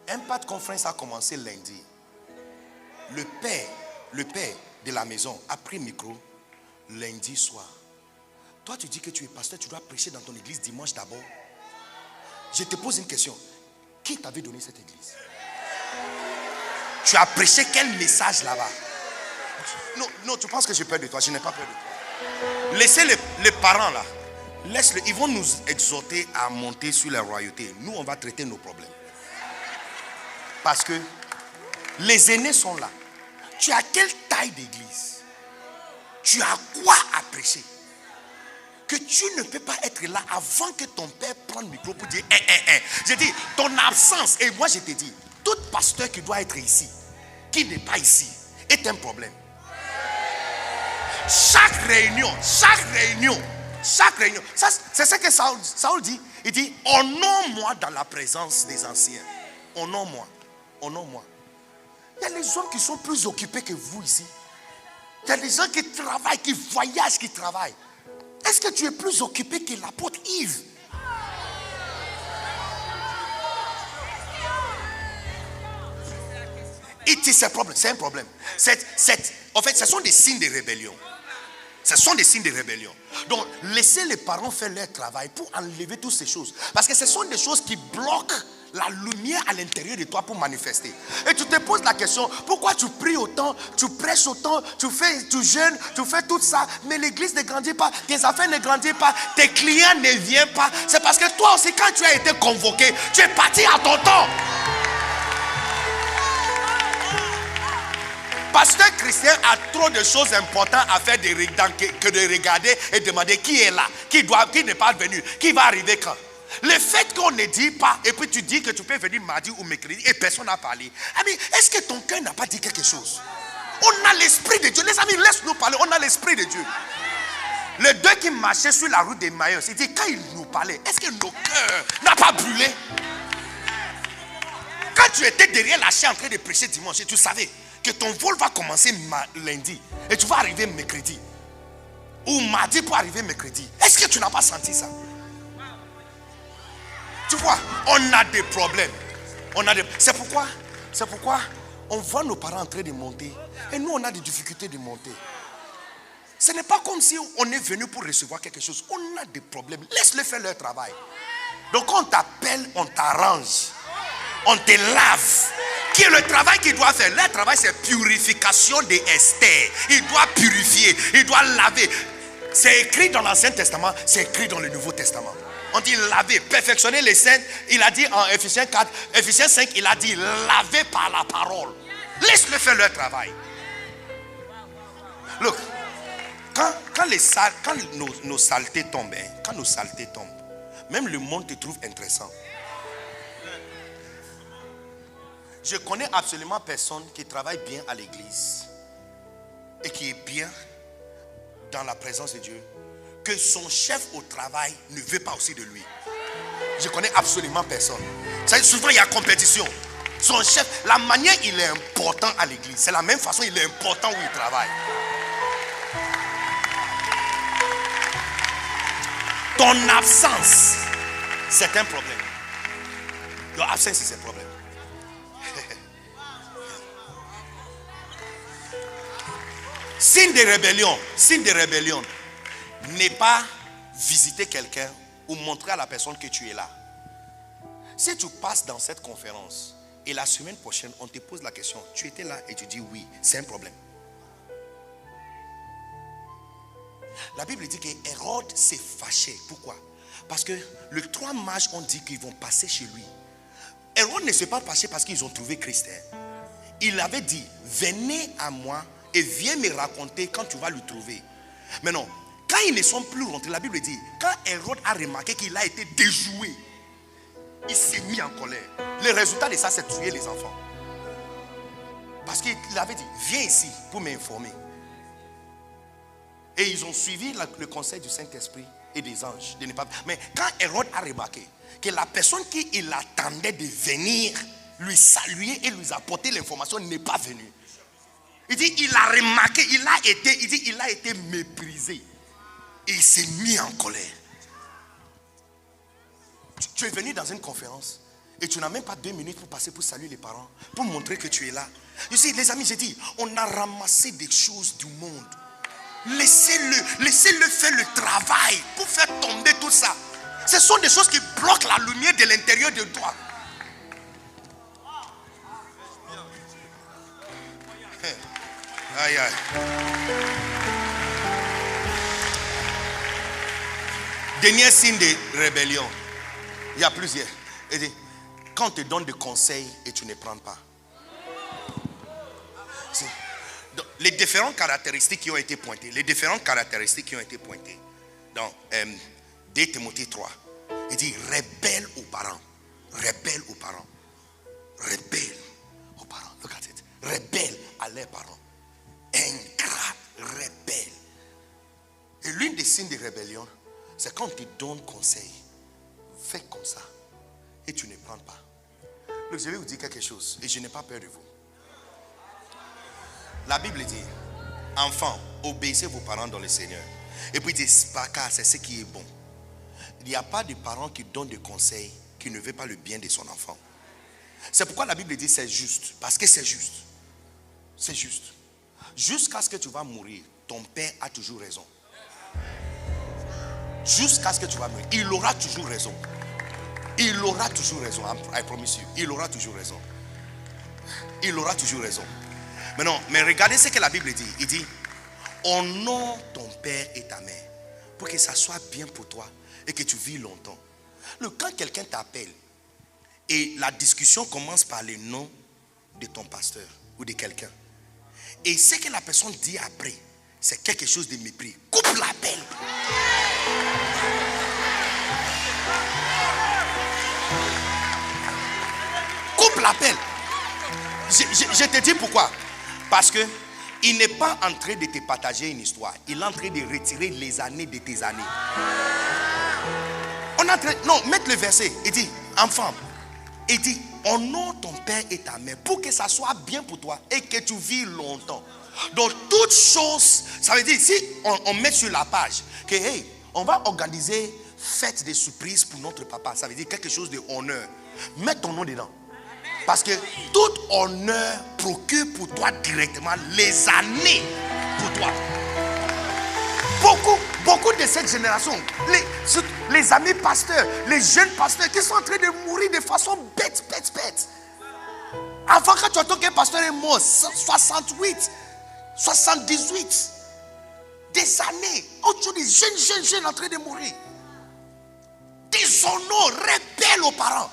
Impact Conference a commencé lundi. Le père de la maison a pris le micro lundi soir. Toi, tu dis que tu es pasteur, tu dois prêcher dans ton église dimanche d'abord. Je te pose une question. Qui t'avait donné cette église? Tu as prêché quel message là-bas? Non, tu penses que j'ai peur de toi? Je n'ai pas peur de toi. Laissez les parents là. Laisse-le. Ils vont nous exhorter à monter sur la royauté. Nous, on va traiter nos problèmes. Parce que les aînés sont là. Tu as quelle taille d'église? Tu as quoi à prêcher? Que tu ne peux pas être là avant que ton père prenne le micro pour dire Je dis, ton absence, et moi je te dis, tout pasteur qui doit être ici, qui n'est pas ici, est un problème. Chaque réunion, c'est ce que Saül dit. Il dit, honore-moi dans la présence des anciens. Honore-moi. Il y a les hommes qui sont plus occupés que vous ici. Il y a des gens qui travaillent, qui voyagent, qui travaillent. Est-ce que tu es plus occupé que l'apôtre Yves? C'est un problème. En fait, ce sont des signes de rébellion. Donc, laissez les parents faire leur travail pour enlever toutes ces choses. Parce que ce sont des choses qui bloquent la lumière à l'intérieur de toi pour manifester. Et tu te poses la question, pourquoi tu pries autant, tu prêches autant, tu jeûnes, tu fais tout ça, mais l'église ne grandit pas, tes affaires ne grandissent pas, tes clients ne viennent pas. C'est parce que toi aussi, quand tu as été convoqué, tu es parti à ton temps. Pasteur Christian a trop de choses importantes à faire que de regarder et demander qui est là, qui n'est pas venu, qui va arriver quand. Le fait qu'on ne dit pas, et puis tu dis que tu peux venir mardi ou mercredi et personne n'a parlé. Amis, est-ce que ton cœur n'a pas dit quelque chose? On a l'esprit de Dieu. Les amis, laisse-nous parler. On a l'esprit de Dieu. Les deux qui marchaient sur la route des Maïs, il dit, quand ils nous parlaient, est-ce que nos cœurs n'ont pas brûlé? Quand tu étais derrière la chaîne en train de prêcher dimanche, tu savais que ton vol va commencer lundi et tu vas arriver mercredi. Ou mardi pour arriver mercredi. Est-ce que tu n'as pas senti ça? Tu vois, on a des problèmes. C'est pourquoi on voit nos parents en train de monter. Et nous, on a des difficultés de monter. Ce n'est pas comme si on est venu pour recevoir quelque chose. On a des problèmes. Laisse-les faire leur travail. Donc, on t'appelle, on t'arrange. On te lave. Qui est le travail qu'il doit faire? Leur travail, c'est purification des Esther. Il doit purifier. Il doit laver. C'est écrit dans l'Ancien Testament. C'est écrit dans le Nouveau Testament. On dit laver, perfectionner les saints. Il a dit en Ephésiens 4, Ephésiens 5, il a dit laver par la parole. Laisse-le faire leur travail. Look, quand nos saletés tombent, même le monde te trouve intéressant. Je connais absolument personne qui travaille bien à l'église et qui est bien dans la présence de Dieu, que son chef au travail ne veut pas aussi de lui. Je connais absolument personne. Souvent il y a compétition. Son chef, la manière il est important à l'église, c'est la même façon il est important où il travaille. Ton absence, c'est un problème. Your absence is a problem. Signe de rébellion n'est pas visiter quelqu'un ou montrer à la personne que tu es là. Si tu passes dans cette conférence et la semaine prochaine on te pose la question, tu étais là et tu dis oui, c'est un problème. La Bible dit que Hérode s'est fâché. Pourquoi? Parce que les 3 mages ont dit qu'ils vont passer chez lui. Hérode ne s'est pas fâché parce qu'ils ont trouvé Christ. Il avait dit, venez à moi et viens me raconter quand tu vas le trouver. Mais non, quand ils ne sont plus rentrés, la Bible dit, quand Hérode a remarqué qu'il a été déjoué, il s'est mis en colère. Le résultat de ça, c'est tuer les enfants. Parce qu'il avait dit, viens ici pour m'informer. Et ils ont suivi le conseil du Saint-Esprit et des anges. De ne pas... Mais quand Hérode a remarqué que la personne qui il attendait de venir lui saluer et lui apporter l'information n'est pas venue, il dit, il a remarqué, il a été méprisé. Et il s'est mis en colère. Tu es venu dans une conférence et tu n'as même pas 2 minutes pour passer pour saluer les parents, pour montrer que tu es là. Tu sais, les amis, j'ai dit, on a ramassé des choses du monde. Laissez-le faire le travail pour faire tomber tout ça. Ce sont des choses qui bloquent la lumière de l'intérieur de toi. Aïe, aïe. Dernier signe de rébellion. Il y a plusieurs. Quand on te donne des conseils et tu ne prends pas. Donc, les différentes caractéristiques qui ont été pointées. Dans 2 Timothée 3. Il dit rebelle aux parents. Rebelle aux parents. Rebelle aux parents. Look at it. Rebelle à leurs parents. Ingrat, rebelle. Et l'une des signes de rébellion, c'est quand on te donne conseil, fais comme ça et tu ne prends pas. Donc je vais vous dire quelque chose et je n'ai pas peur de vous. La Bible dit, enfants, obéissez vos parents dans le Seigneur. Et puis il dit, car c'est ce qui est bon. Il n'y a pas de parents qui donnent des conseils qui ne veulent pas le bien de son enfant. C'est pourquoi la Bible dit c'est juste. Parce que c'est juste. C'est juste. Jusqu'à ce que tu vas mourir, ton père a toujours raison. Jusqu'à ce que tu vas mourir, il aura toujours raison. Il aura toujours raison. I promise you. Il aura toujours raison. Il aura toujours raison. Mais regardez ce que la Bible dit. Il dit, honore ton père et ta mère pour que ça soit bien pour toi et que tu vis longtemps. Quand quelqu'un t'appelle et la discussion commence par le nom de ton pasteur ou de quelqu'un, et ce que la personne dit après, c'est quelque chose de mépris, coupe l'appel. Coupe l'appel. Je te dis pourquoi. Parce que il n'est pas en train de te partager une histoire. Il est en train de retirer les années de tes années. Mettre le verset. Il dit, enfant, il dit, honore ton père et ta mère pour que ça soit bien pour toi et que tu vis longtemps. Donc toutes choses, ça veut dire, si on met sur la page que hey, on va organiser fête de surprise pour notre papa, ça veut dire quelque chose de honneur. Mets ton nom dedans. Parce que tout honneur procure pour toi directement les années pour toi. Beaucoup de cette génération, les amis pasteurs, les jeunes pasteurs qui sont en train de mourir de façon bête. Avant, quand tu entends qu'un pasteur est mort, 68, 78, des années, autour des jeunes en train de mourir. Déshonneur, rebelle aux parents.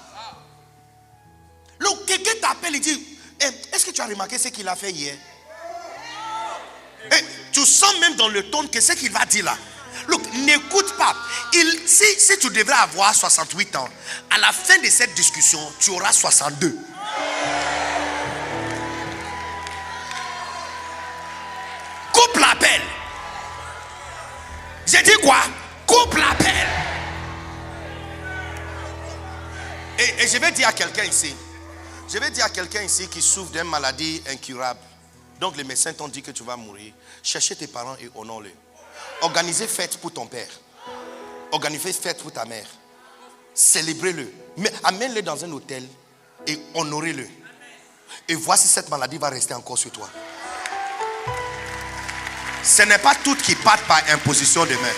Donc quelqu'un t'appelle et dit, est-ce que tu as remarqué ce qu'il a fait hier? Tu sens même dans le ton que ce qu'il va dire là. Look, n'écoute pas. Si tu devrais avoir 68 ans, à la fin de cette discussion, tu auras 62. Coupe l'appel. J'ai dit quoi? Coupe l'appel. Et je vais dire à quelqu'un ici. Qui souffre d'une maladie incurable. Donc les médecins t'ont dit que tu vas mourir. Cherchez tes parents et honore-les. Organisez fête pour ton père. Organisez fête pour ta mère. Célébrez-le. Mais amène-le dans un hôtel et honorez-le. Et voici cette maladie va rester encore sur toi. Ce n'est pas tout qui part par imposition de main.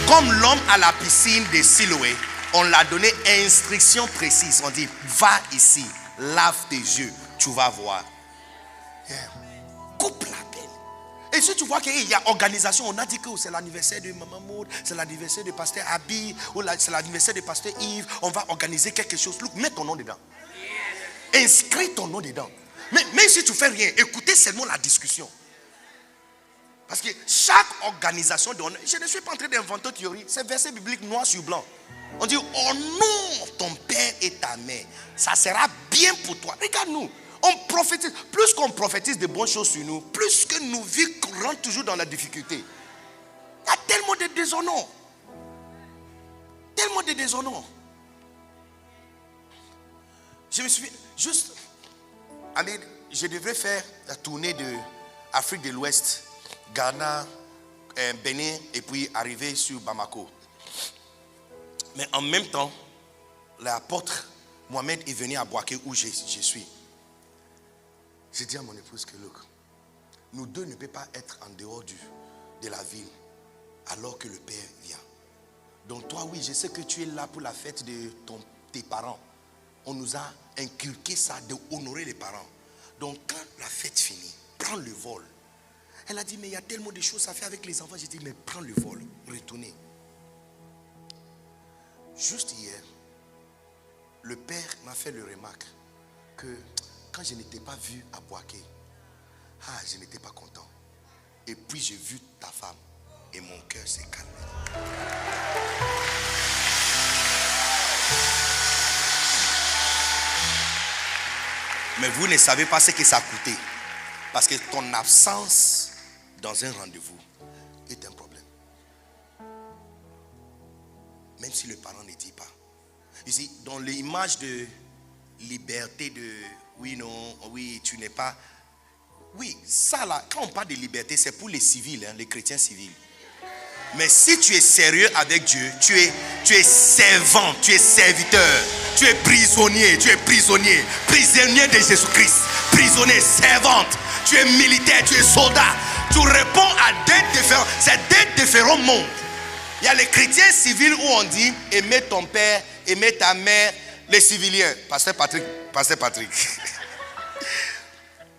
Comme l'homme à la piscine de Siloé, on l'a donné instruction précise. On dit, va ici, lave tes yeux, tu vas voir. Yeah. Coupe l'appel. Et si tu vois qu'il y a organisation, on a dit que c'est l'anniversaire de Maman Maud, c'est l'anniversaire de Pasteur Abi, ou c'est l'anniversaire de Pasteur Yves, on va organiser quelque chose. Look, mets ton nom dedans. Inscris ton nom dedans. Mais même si tu fais rien, écoutez seulement la discussion. Parce que chaque organisation donne. Je ne suis pas en train d'inventer une théorie. C'est verset biblique noir sur blanc. On dit honore ton père et ta mère. Ça sera bien pour toi. Regarde-nous. On prophétise. Plus qu'on prophétise de bonnes choses sur nous, plus que nos vies rentrent toujours dans la difficulté. Il y a tellement de déshonneur. Tellement de déshonneur. Je me suis juste. Je devrais faire la tournée de Afrique de l'Ouest, Ghana, Bénin, et puis arriver sur Bamako. Mais en même temps, l'apôtre Mohamed est venu à Boaké où je suis. J'ai dit à mon épouse que, look, nous deux ne pouvons pas être en dehors de la ville alors que le Père vient. Donc toi, oui, je sais que tu es là pour la fête de tes parents. On nous a inculqué ça, de honorer les parents. Donc quand la fête finit, prends le vol. Elle a dit, mais il y a tellement de choses à faire avec les enfants. J'ai dit, mais prends le vol, retournez. Juste hier, le père m'a fait le remarque que quand je n'étais pas vu à Boaké, je n'étais pas content. Et puis j'ai vu ta femme et mon cœur s'est calmé. Mais vous ne savez pas ce que ça a coûté. Parce que ton absence dans un rendez-vous est un problème. Même si le parent ne dit pas. Ici, dans l'image de liberté de oui, non, oui, tu n'es pas. Oui, ça là, quand on parle de liberté, c'est pour les civils, les chrétiens civils. Mais si tu es sérieux avec Dieu, tu es servant, tu es serviteur, tu es prisonnier de Jésus-Christ, prisonnier, servante, tu es militaire, tu es soldat, tu réponds à c'est deux différents mondes. Il y a les chrétiens civils où on dit aimer ton père, aimer ta mère, les civiliens, Pasteur Patrick.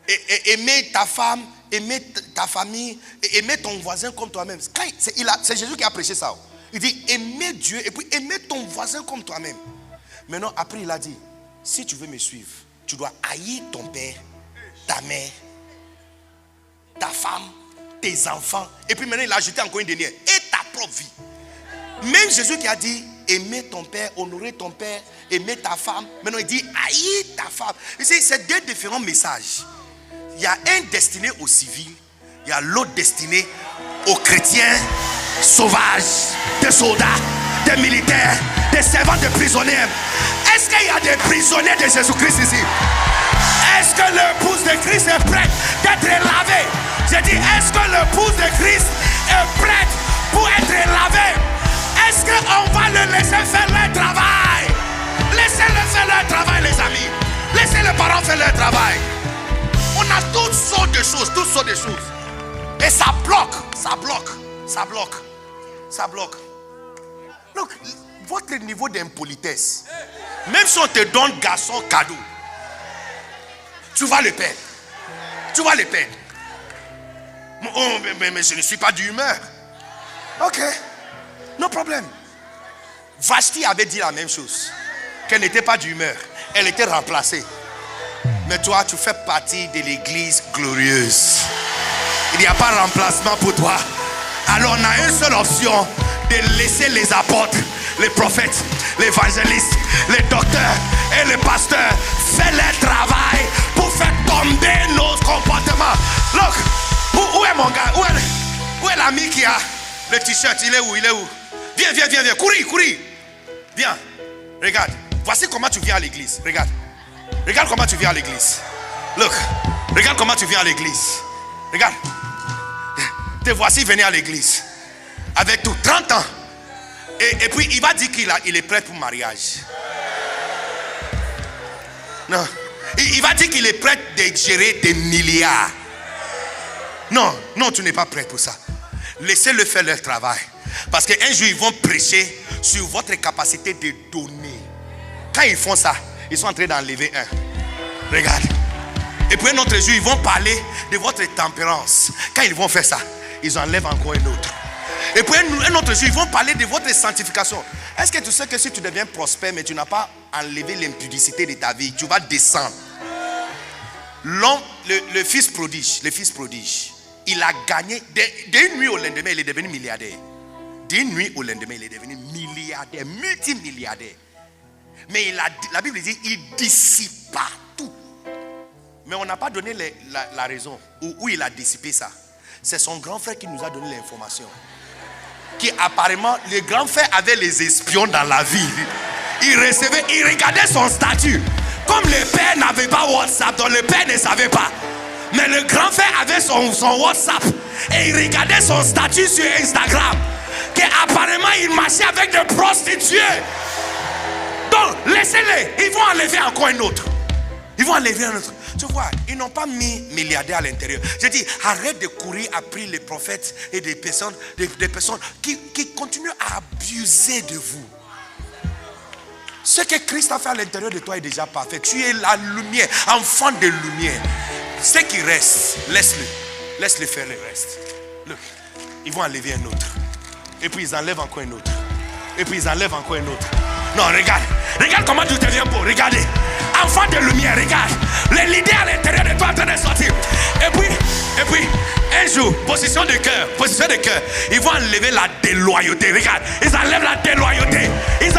Et aimer ta femme, aimer ta famille, aimer ton voisin comme toi-même. C'est Jésus qui a prêché ça. Il dit aimer Dieu et puis aimer ton voisin comme toi-même. Maintenant, après il a dit, si tu veux me suivre, tu dois haïr ton père, ta mère, ta femme, tes enfants. Et puis maintenant il a ajouté encore une dernière, et ta propre vie. Même Jésus qui a dit aimer ton père, honorer ton père, aimer ta femme. Maintenant il dit haïr ta femme. C'est deux différents messages. Il y a un destiné aux civils, il y a l'autre destiné aux chrétiens sauvages, des soldats, des militaires, des servants de prisonniers. Est-ce qu'il y a des prisonniers de Jésus-Christ ici? Est-ce que l'épouse de Christ est prête d'être lavée? J'ai dit, est-ce que l'épouse de Christ est prête pour être lavée? Est-ce qu'on va le laisser faire leur travail? Laissez-le faire leur travail, les amis. Laissez les parents faire leur travail. On a toutes sortes de choses, Et ça bloque. Donc, votre niveau d'impolitesse, même si on te donne garçon cadeau, tu vas le perdre. Oh, mais je ne suis pas d'humeur. Ok, no problème. Vashti avait dit la même chose, qu'elle n'était pas d'humeur. Elle était remplacée. Mais toi, tu fais partie de l'église glorieuse. Il n'y a pas de remplacement pour toi. Alors on a une seule option, de laisser les apôtres, les prophètes, les évangélistes, les docteurs et les pasteurs faire leur travail pour faire tomber nos comportements. Look, où est mon gars? Où est l'ami qui a le t-shirt? Il est où? Viens, courir. Viens, regarde. Voici comment tu viens à l'église. Regarde comment tu viens à l'église. Look, regarde comment tu viens à l'église. Regarde. Te voici venir à l'église. Avec tout, 30 ans. Et puis il va dire qu'il est prêt pour le mariage. Non. Il va dire qu'il est prêt de gérer des milliards. Non, tu n'es pas prêt pour ça. Laissez-le faire leur travail. Parce qu'un jour ils vont prêcher sur votre capacité de donner. Quand ils font ça, ils sont en train d'enlever un. Regarde. Et puis un autre jour, ils vont parler de votre tempérance. Quand ils vont faire ça, ils enlèvent encore un autre. Et puis un autre jour, ils vont parler de votre sanctification. Est-ce que tu sais que si tu deviens prospère, mais tu n'as pas enlevé l'impudicité de ta vie, tu vas descendre. Le fils prodige, il a gagné. D'une nuit au lendemain, il est devenu milliardaire. D'une nuit au lendemain, il est devenu milliardaire, multimilliardaire. Mais la Bible dit, il dissipa tout. Mais on n'a pas donné la raison où il a dissipé ça. C'est son grand frère qui nous a donné l'information. Qui apparemment, le grand frère avait les espions dans la ville. Il regardait son statut. Comme le père n'avait pas WhatsApp, donc le père ne savait pas. Mais le grand frère avait son WhatsApp. Et il regardait son statut sur Instagram. Qu'apparemment, il marchait avec des prostituées. Donc, laissez-les. Ils vont enlever encore un autre. Ils vont enlever un autre. Tu vois, ils n'ont pas mis milliardaires à l'intérieur. Je dis, arrête de courir après les prophètes et des personnes qui continuent à abuser de vous. Ce que Christ a fait à l'intérieur de toi est déjà parfait. Tu es la lumière, enfant de lumière. Ce qui reste, laisse-le. Laisse-le faire le reste. Look, ils vont enlever un autre. Et puis ils enlèvent encore un autre. Et puis ils enlèvent encore un autre. Non, regarde. Regarde comment tu deviens beau. Regardez. Enfant de lumière, regarde. Les leaders à l'intérieur de toi en train de sortir. Et puis, un jour, position de cœur. Ils vont enlever la déloyauté. Regarde. Ils enlèvent la déloyauté. Ils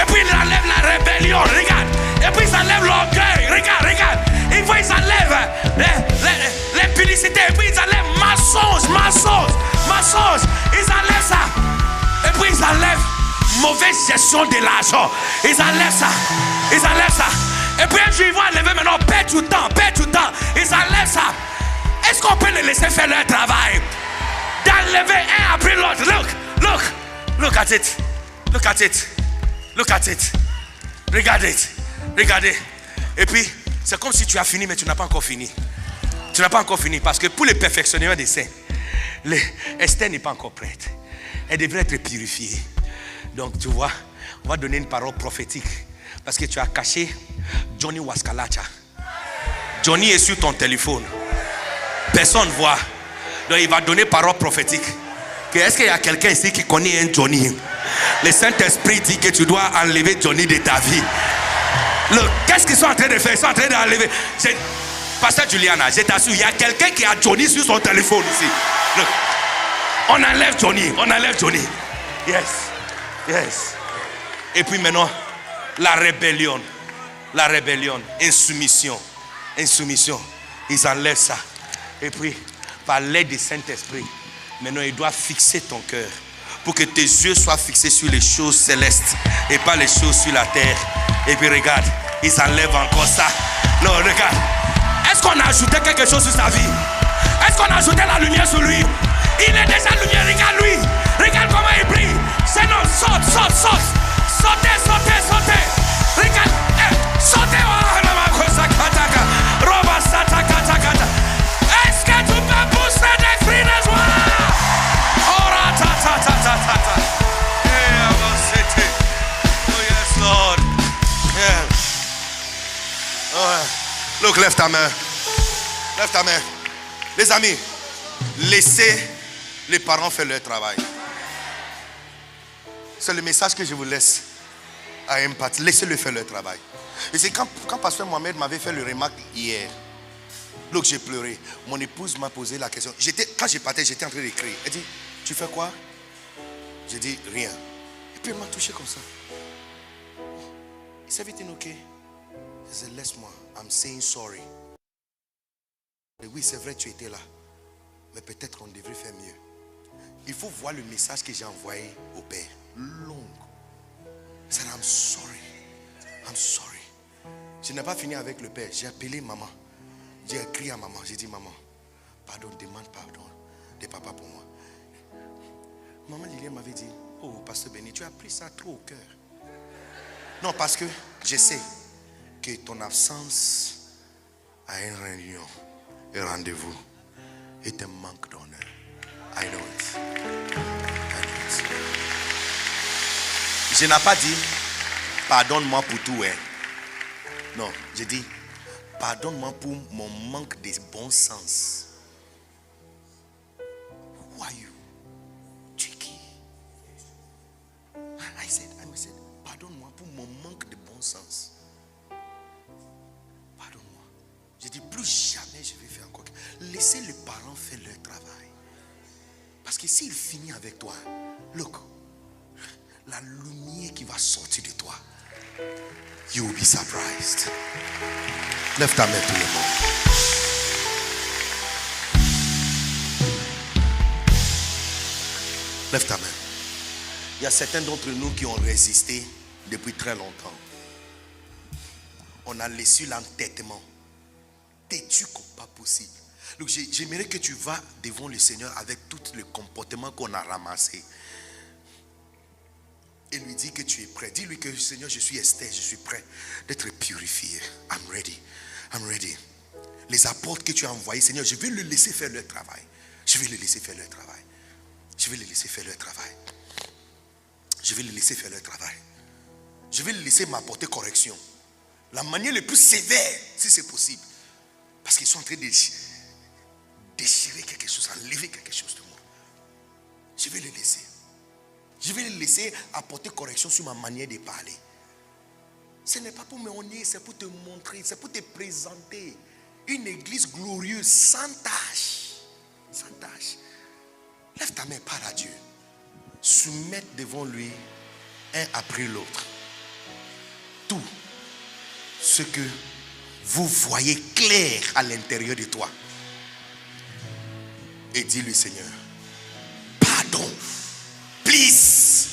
puis ils enlèvent la rébellion. Regarde. Et puis ils enlèvent l'orgueil. Regarde. Ils enlèvent l'impudicité. Et puis ils enlèvent mensonge. Ils enlèvent ça. Et puis ils enlèvent mauvaise gestion de l'argent. Ils enlèvent ça. Et puis un jour ils vont enlever maintenant perdre du temps. Ils enlèvent ça. Est-ce qu'on peut les laisser faire leur travail? D'enlever un après l'autre. Look at it. Regardez. Et puis c'est comme si tu as fini, mais tu n'as pas encore fini. Parce que pour le perfectionnement des saints, Esther n'est pas encore prête. Elle devrait être purifiée. Donc tu vois, on va donner une parole prophétique. Parce que tu as caché Johnny Waskalacha. Johnny est sur ton téléphone. Personne ne voit. Donc il va donner parole prophétique. Est-ce qu'il y a quelqu'un ici qui connaît un Johnny? Le Saint-Esprit dit que tu dois enlever Johnny de ta vie. Look, qu'est-ce qu'ils sont en train de faire? Ils sont en train d'enlever. Pasteur Juliana, je t'assure, il y a quelqu'un qui a Johnny sur son téléphone ici. Look. On enlève Johnny. Yes. Et puis maintenant, la rébellion. Insoumission. Ils enlèvent ça. Et puis, par l'aide du Saint-Esprit, maintenant, il doit fixer ton cœur. Pour que tes yeux soient fixés sur les choses célestes et pas les choses sur la terre. Et puis regarde, ils enlèvent encore ça. Non, regarde. Est-ce qu'on a ajouté quelque chose sur sa vie? Est-ce qu'on a ajouté la lumière sur lui? Il est déjà lumière, regarde lui. Regarde comment il brille. C'est non, saute. Sautez. Regarde, sautez. Est-ce que tu peux pousser des cris de joie? Oh yes, Lord. Yeah. Look, lève ta main. Les amis, laissez les parents faire leur travail. C'est le message que je vous laisse à Impact. Laissez-le faire leur travail. Et c'est quand Pasteur Mohamed m'avait fait le remarque hier. Look, j'ai pleuré. Mon épouse m'a posé la question. Quand j'ai partais, j'étais en train d'écrire. Elle dit, tu fais quoi? J'ai dit, rien. Et puis elle m'a touché comme ça. Is everything okay? Je disais, laisse-moi. I'm saying sorry. Et oui, c'est vrai, tu étais là. Mais peut-être qu'on devrait faire mieux. Il faut voir le message que j'ai envoyé au père. Long. I said, I'm sorry. Je n'ai pas fini avec le père. J'ai appelé maman. J'ai écrit à maman. J'ai dit, maman, pardon, demande pardon de papa pour moi. Maman Liliane m'avait dit, oh, pasteur Béni, tu as pris ça trop au cœur. Non, parce que je sais que ton absence à une réunion, un rendez-vous, est un manque d'honneur. I know it. Je n'ai pas dit, pardonne-moi pour tout. Non, j'ai dit, pardonne-moi pour mon manque de bon sens. Who are you? Tricky. I said, pardonne-moi pour mon manque de bon sens. Pardonne-moi. J'ai dit, plus jamais je vais faire quoi. Laissez les parents faire leur travail. Parce que s'il finit avec toi, look, la lumière qui va sortir de toi, you will be surprised. Lève ta main tout le monde. Lève ta main. Il y a certains d'entre nous qui ont résisté depuis très longtemps. On a laissé l'entêtement. Têtu comme pas possible. Donc j'aimerais que tu vas devant le Seigneur avec tout le comportement qu'on a ramassé. Et lui dis que tu es prêt. Dis-lui que Seigneur, je suis Esther, je suis prêt d'être purifié. I'm ready. I'm ready. Les apôtres que tu as envoyés, Seigneur, je vais le laisser faire leur travail. Je vais le laisser faire leur travail. Je vais les laisser faire leur travail. Je vais les laisser faire leur travail. Je vais les laisser m'apporter correction. La manière la plus sévère, si c'est possible. Parce qu'ils sont en train de déchirer quelque chose, enlever quelque chose de moi. Je vais les laisser. Je vais les laisser apporter correction sur ma manière de parler. Ce n'est pas pour me honner, c'est pour te montrer, c'est pour te présenter une église glorieuse, sans tâche. Sans tâche. Lève ta main, parle à Dieu. Soumettre devant lui, un après l'autre, tout ce que vous voyez clair à l'intérieur de toi. Et dis-lui, Seigneur, pardon. Please.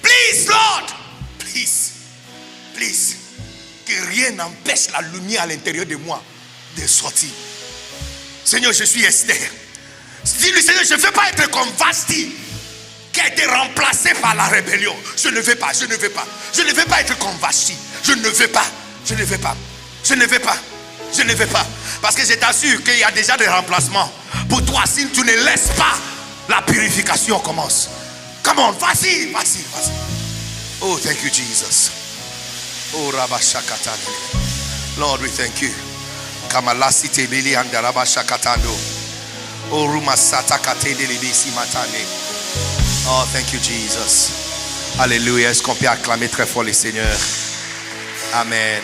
Please, Lord. Please. Please. Que rien n'empêche la lumière à l'intérieur de moi de sortir. Seigneur, je suis Esther. Dis-lui, Seigneur, je ne veux pas être comme Vashti, qui a été remplacée par la rébellion. Je ne veux pas, je ne veux pas. Je ne veux pas être comme Vashti. Je ne veux pas. Je ne veux pas. Je ne veux pas. Je ne veux pas. Parce que je t'assure qu'il y a déjà des remplacements. Pour toi, si tu ne laisses pas, la purification commence. Come on, vas-y, vas-y, vas-y. Oh, thank you, Jesus. Oh, Rabashakatane. Lord, we thank you. Kamalasite Lili and Rabashakatando. Oh, Rumasata Katede Libisi Matane. Oh, thank you, Jesus. Alléluia. Est-ce qu'on peut acclamer très fort le Seigneur? Amen.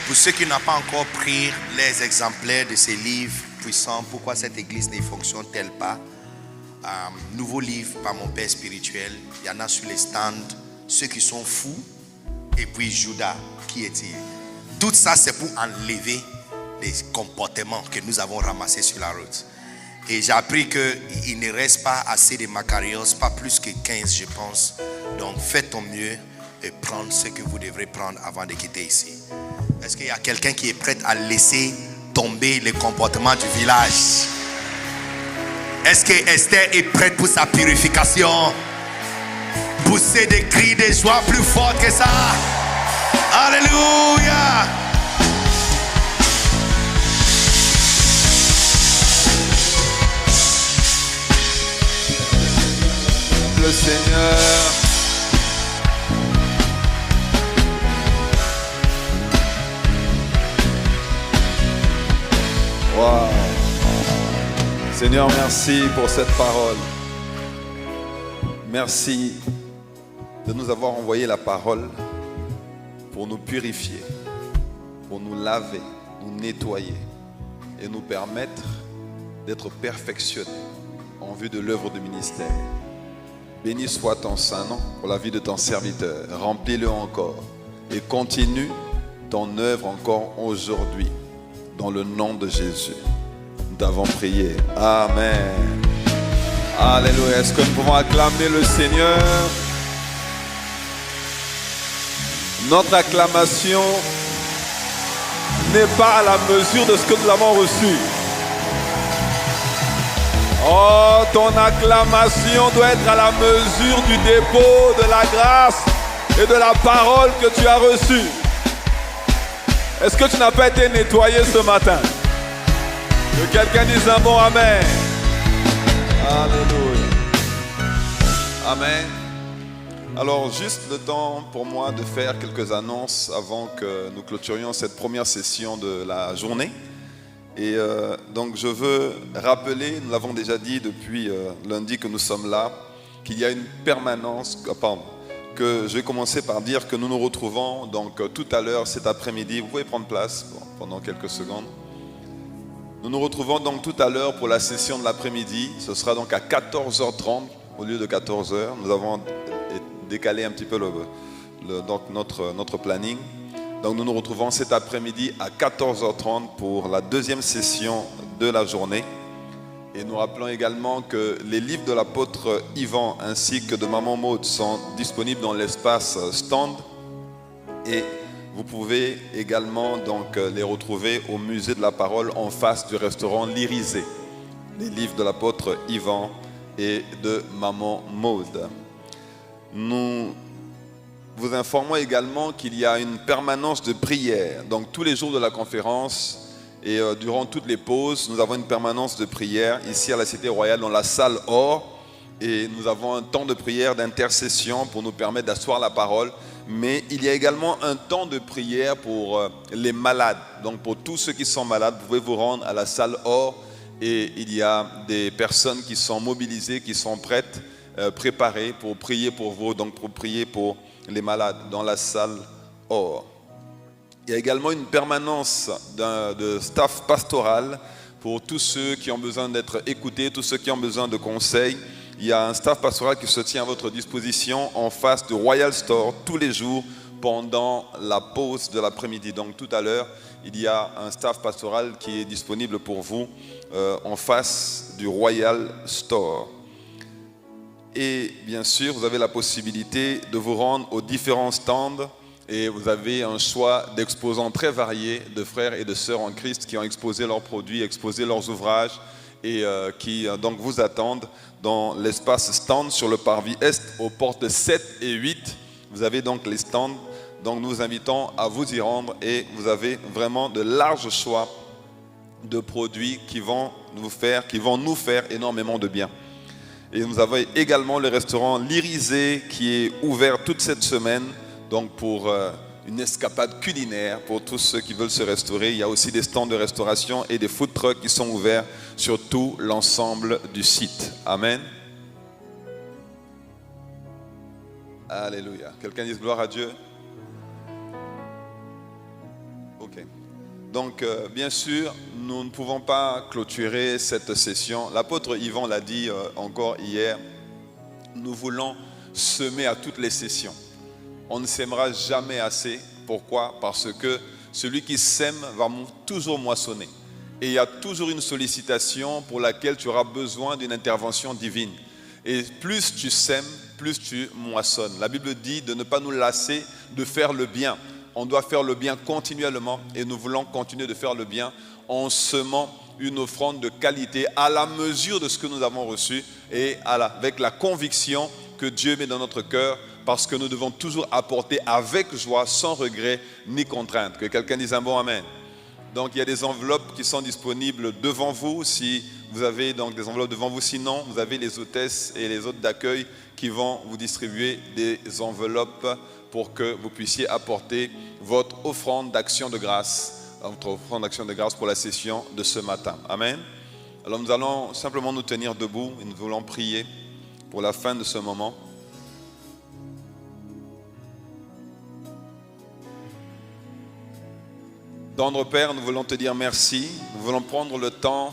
Pour ceux qui n'ont pas encore pris les exemplaires de ces livres puissants, pourquoi cette église ne fonctionne-t-elle pas? Nouveau livre par mon père spirituel. Il y en a sur les stands. Ceux qui sont fous. Et puis Judas, qui est-il? Tout ça, c'est pour enlever les comportements que nous avons ramassés sur la route. Et j'ai appris qu'il ne reste pas assez de Macarios, pas plus que 15, je pense. Donc faites ton mieux et prendre ce que vous devrez prendre avant de quitter ici. Est-ce qu'il y a quelqu'un qui est prêt à laisser tomber les comportements du village? Est-ce que Esther est prête pour sa purification? Pousser des cris de joie plus forts que ça. Alléluia. Le Seigneur. Wow. Seigneur, merci pour cette parole. Merci de nous avoir envoyé la parole pour nous purifier, pour nous laver, nous nettoyer et nous permettre d'être perfectionnés en vue de l'œuvre du ministère. Béni soit ton saint nom pour la vie de ton serviteur. Remplis-le encore et continue ton œuvre encore aujourd'hui. Dans le nom de Jésus, nous t'avons prié. Amen. Alléluia. Est-ce que nous pouvons acclamer le Seigneur? Notre acclamation n'est pas à la mesure de ce que nous avons reçu. Oh, ton acclamation doit être à la mesure du dépôt de la grâce et de la parole que tu as reçue. Est-ce que tu n'as pas été nettoyé ce matin? Que quelqu'un dise un bon amen. Alléluia. Amen. Alors, juste le temps pour moi de faire quelques annonces avant que nous clôturions cette première session de la journée. Et donc, je veux rappeler, nous l'avons déjà dit depuis lundi que nous sommes là, qu'il y a une permanence, que je vais commencer par dire que nous nous retrouvons donc tout à l'heure cet après-midi. Vous pouvez prendre place pendant quelques secondes. Nous nous retrouvons donc tout à l'heure pour la session de l'après-midi. Ce sera donc à 14h30 au lieu de 14h. Nous avons décalé un petit peu donc notre planning. Donc nous nous retrouvons cet après-midi à 14h30 pour la deuxième session de la journée. Et nous rappelons également que les livres de l'apôtre Yvan ainsi que de Maman Maud sont disponibles dans l'espace stand. Et vous pouvez également donc les retrouver au musée de la parole en face du restaurant L'Irisée. Les livres de l'apôtre Yvan et de Maman Maud. Nous vous informons également qu'il y a une permanence de prière. Donc tous les jours de la conférence et durant toutes les pauses, nous avons une permanence de prière ici à la Cité Royale dans la salle Or. Et nous avons un temps de prière, d'intercession pour nous permettre d'asseoir la parole. Mais il y a également un temps de prière pour les malades. Donc pour tous ceux qui sont malades, vous pouvez vous rendre à la salle Or. Et il y a des personnes qui sont mobilisées, qui sont prêtes, préparées pour prier pour vous, donc pour prier pour les malades dans la salle Or. Il y a également une permanence de staff pastoral pour tous ceux qui ont besoin d'être écoutés, tous ceux qui ont besoin de conseils. Il y a un staff pastoral qui se tient à votre disposition en face du Royal Store tous les jours pendant la pause de l'après-midi. Donc tout à l'heure, il y a un staff pastoral qui est disponible pour vous en face du Royal Store. Et bien sûr, vous avez la possibilité de vous rendre aux différents stands et vous avez un choix d'exposants très variés de frères et de sœurs en Christ qui ont exposé leurs produits, exposé leurs ouvrages et qui donc vous attendent dans l'espace stand sur le parvis Est aux portes 7 et 8. Vous avez donc les stands, donc nous vous invitons à vous y rendre et vous avez vraiment de larges choix de produits qui vont nous faire énormément de bien. Et nous avons également le restaurant L'Irisée qui est ouvert toute cette semaine, donc pour une escapade culinaire pour tous ceux qui veulent se restaurer. Il y a aussi des stands de restauration et des food trucks qui sont ouverts sur tout l'ensemble du site. Amen. Alléluia. Quelqu'un dise gloire à Dieu? Ok. Donc, bien sûr, nous ne pouvons pas clôturer cette session. L'apôtre Yvan l'a dit encore hier, nous voulons semer à toutes les sessions. On ne sèmera jamais assez. Pourquoi? Parce que celui qui sème va toujours moissonner. Et il y a toujours une sollicitation pour laquelle tu auras besoin d'une intervention divine. Et plus tu sèmes, plus tu moissonnes. La Bible dit de ne pas nous lasser de faire le bien. On doit faire le bien continuellement et nous voulons continuer de faire le bien en semant une offrande de qualité à la mesure de ce que nous avons reçu et avec la conviction que Dieu met dans notre cœur parce que nous devons toujours apporter avec joie, sans regret ni contrainte. Que quelqu'un dise un bon amen. Donc il y a des enveloppes qui sont disponibles devant vous. Si vous avez donc des enveloppes devant vous, sinon vous avez les hôtesses et les hôtes d'accueil qui vont vous distribuer des enveloppes pour que vous puissiez apporter votre offrande d'action de grâce, votre offrande d'action de grâce pour la session de ce matin. Amen. Alors nous allons simplement nous tenir debout et nous voulons prier pour la fin de ce moment. Tendre Père, nous voulons te dire merci. Nous voulons prendre le temps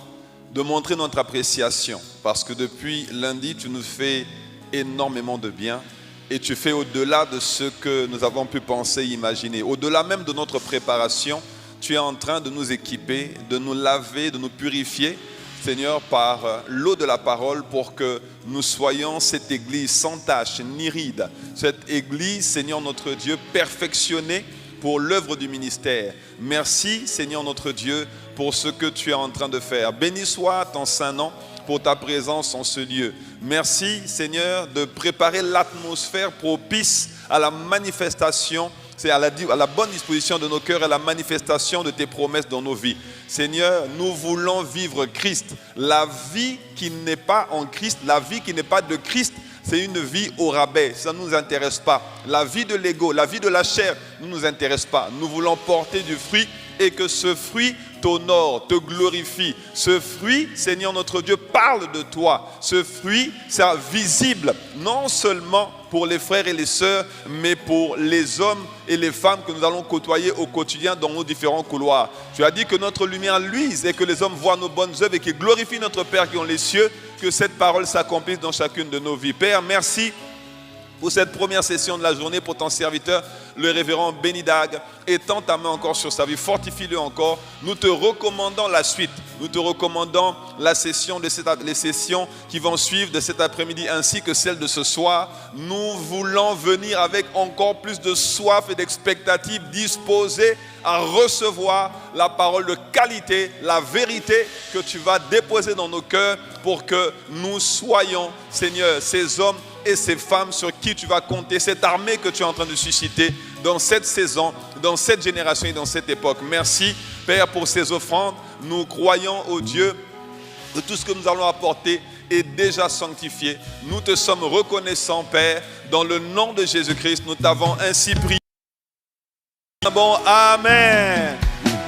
de montrer notre appréciation parce que depuis lundi, tu nous fais énormément de bien. Et tu fais au-delà de ce que nous avons pu penser, imaginer. Au-delà même de notre préparation, tu es en train de nous équiper, de nous laver, de nous purifier, Seigneur, par l'eau de la parole pour que nous soyons cette église sans tache ni ride. Cette église, Seigneur notre Dieu, perfectionnée pour l'œuvre du ministère. Merci, Seigneur notre Dieu, pour ce que tu es en train de faire. Béni soit ton saint nom pour ta présence en ce lieu. Merci Seigneur de préparer l'atmosphère propice à la manifestation, c'est à la bonne disposition de nos cœurs et à la manifestation de tes promesses dans nos vies. Seigneur, nous voulons vivre Christ. La vie qui n'est pas en Christ, la vie qui n'est pas de Christ, c'est une vie au rabais, ça ne nous intéresse pas. La vie de l'ego, la vie de la chair ne nous intéresse pas. Nous voulons porter du fruit et que ce fruit t'honore, te glorifie. Ce fruit, Seigneur notre Dieu, parle de toi. Ce fruit, c'est visible, non seulement pour les frères et les sœurs, mais pour les hommes et les femmes que nous allons côtoyer au quotidien dans nos différents couloirs. Tu as dit que notre lumière luise et que les hommes voient nos bonnes œuvres et qu'ils glorifient notre Père qui est dans les cieux, que cette parole s'accomplisse dans chacune de nos vies. Père, merci pour cette première session de la journée, pour ton serviteur, le révérend Benidag. Étends ta main encore sur sa vie, fortifie-le encore. Nous te recommandons la suite. Nous te recommandons les sessions qui vont suivre de cet après-midi ainsi que celles de ce soir. Nous voulons venir avec encore plus de soif et d'expectative, disposés à recevoir la parole de qualité, la vérité que tu vas déposer dans nos cœurs pour que nous soyons, Seigneur, ces hommes et ces femmes sur qui tu vas compter, cette armée que tu es en train de susciter dans cette saison, dans cette génération et dans cette époque. Merci, Père, pour ces offrandes. Nous croyons au Dieu que tout ce que nous allons apporter est déjà sanctifié. Nous te sommes reconnaissants, Père. Dans le nom de Jésus-Christ, nous t'avons ainsi prié. Bon, Amen.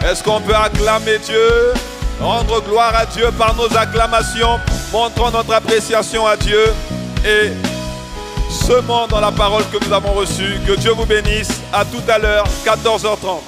Est-ce qu'on peut acclamer Dieu? Rendre gloire à Dieu par nos acclamations. Montrons notre appréciation à Dieu et semons dans la parole que nous avons reçue. Que Dieu vous bénisse. À tout à l'heure, 14h30.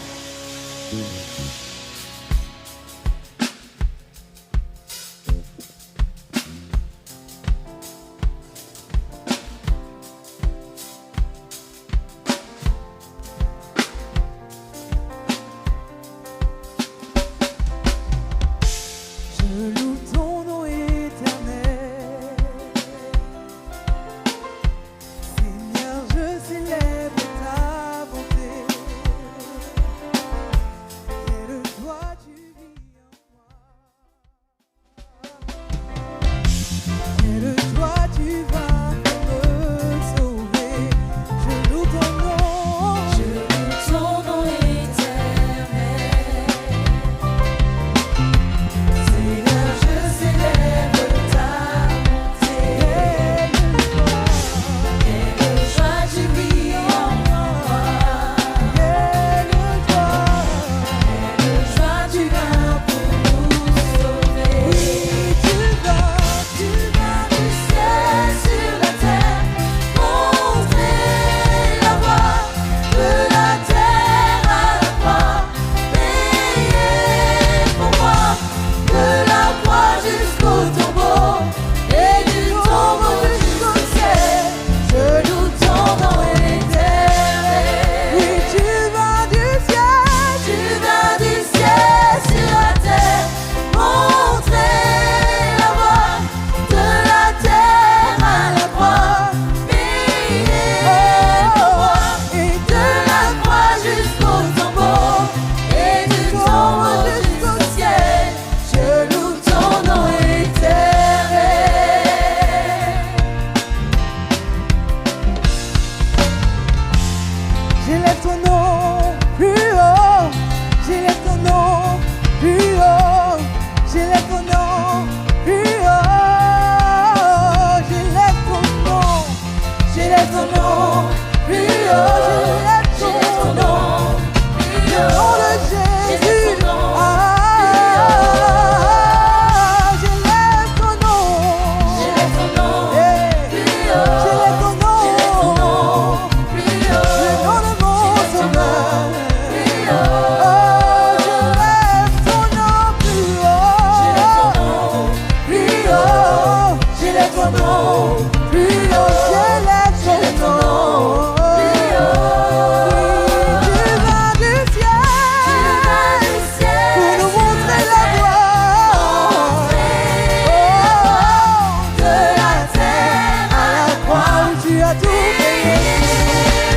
Tu as tout payé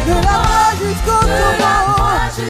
de la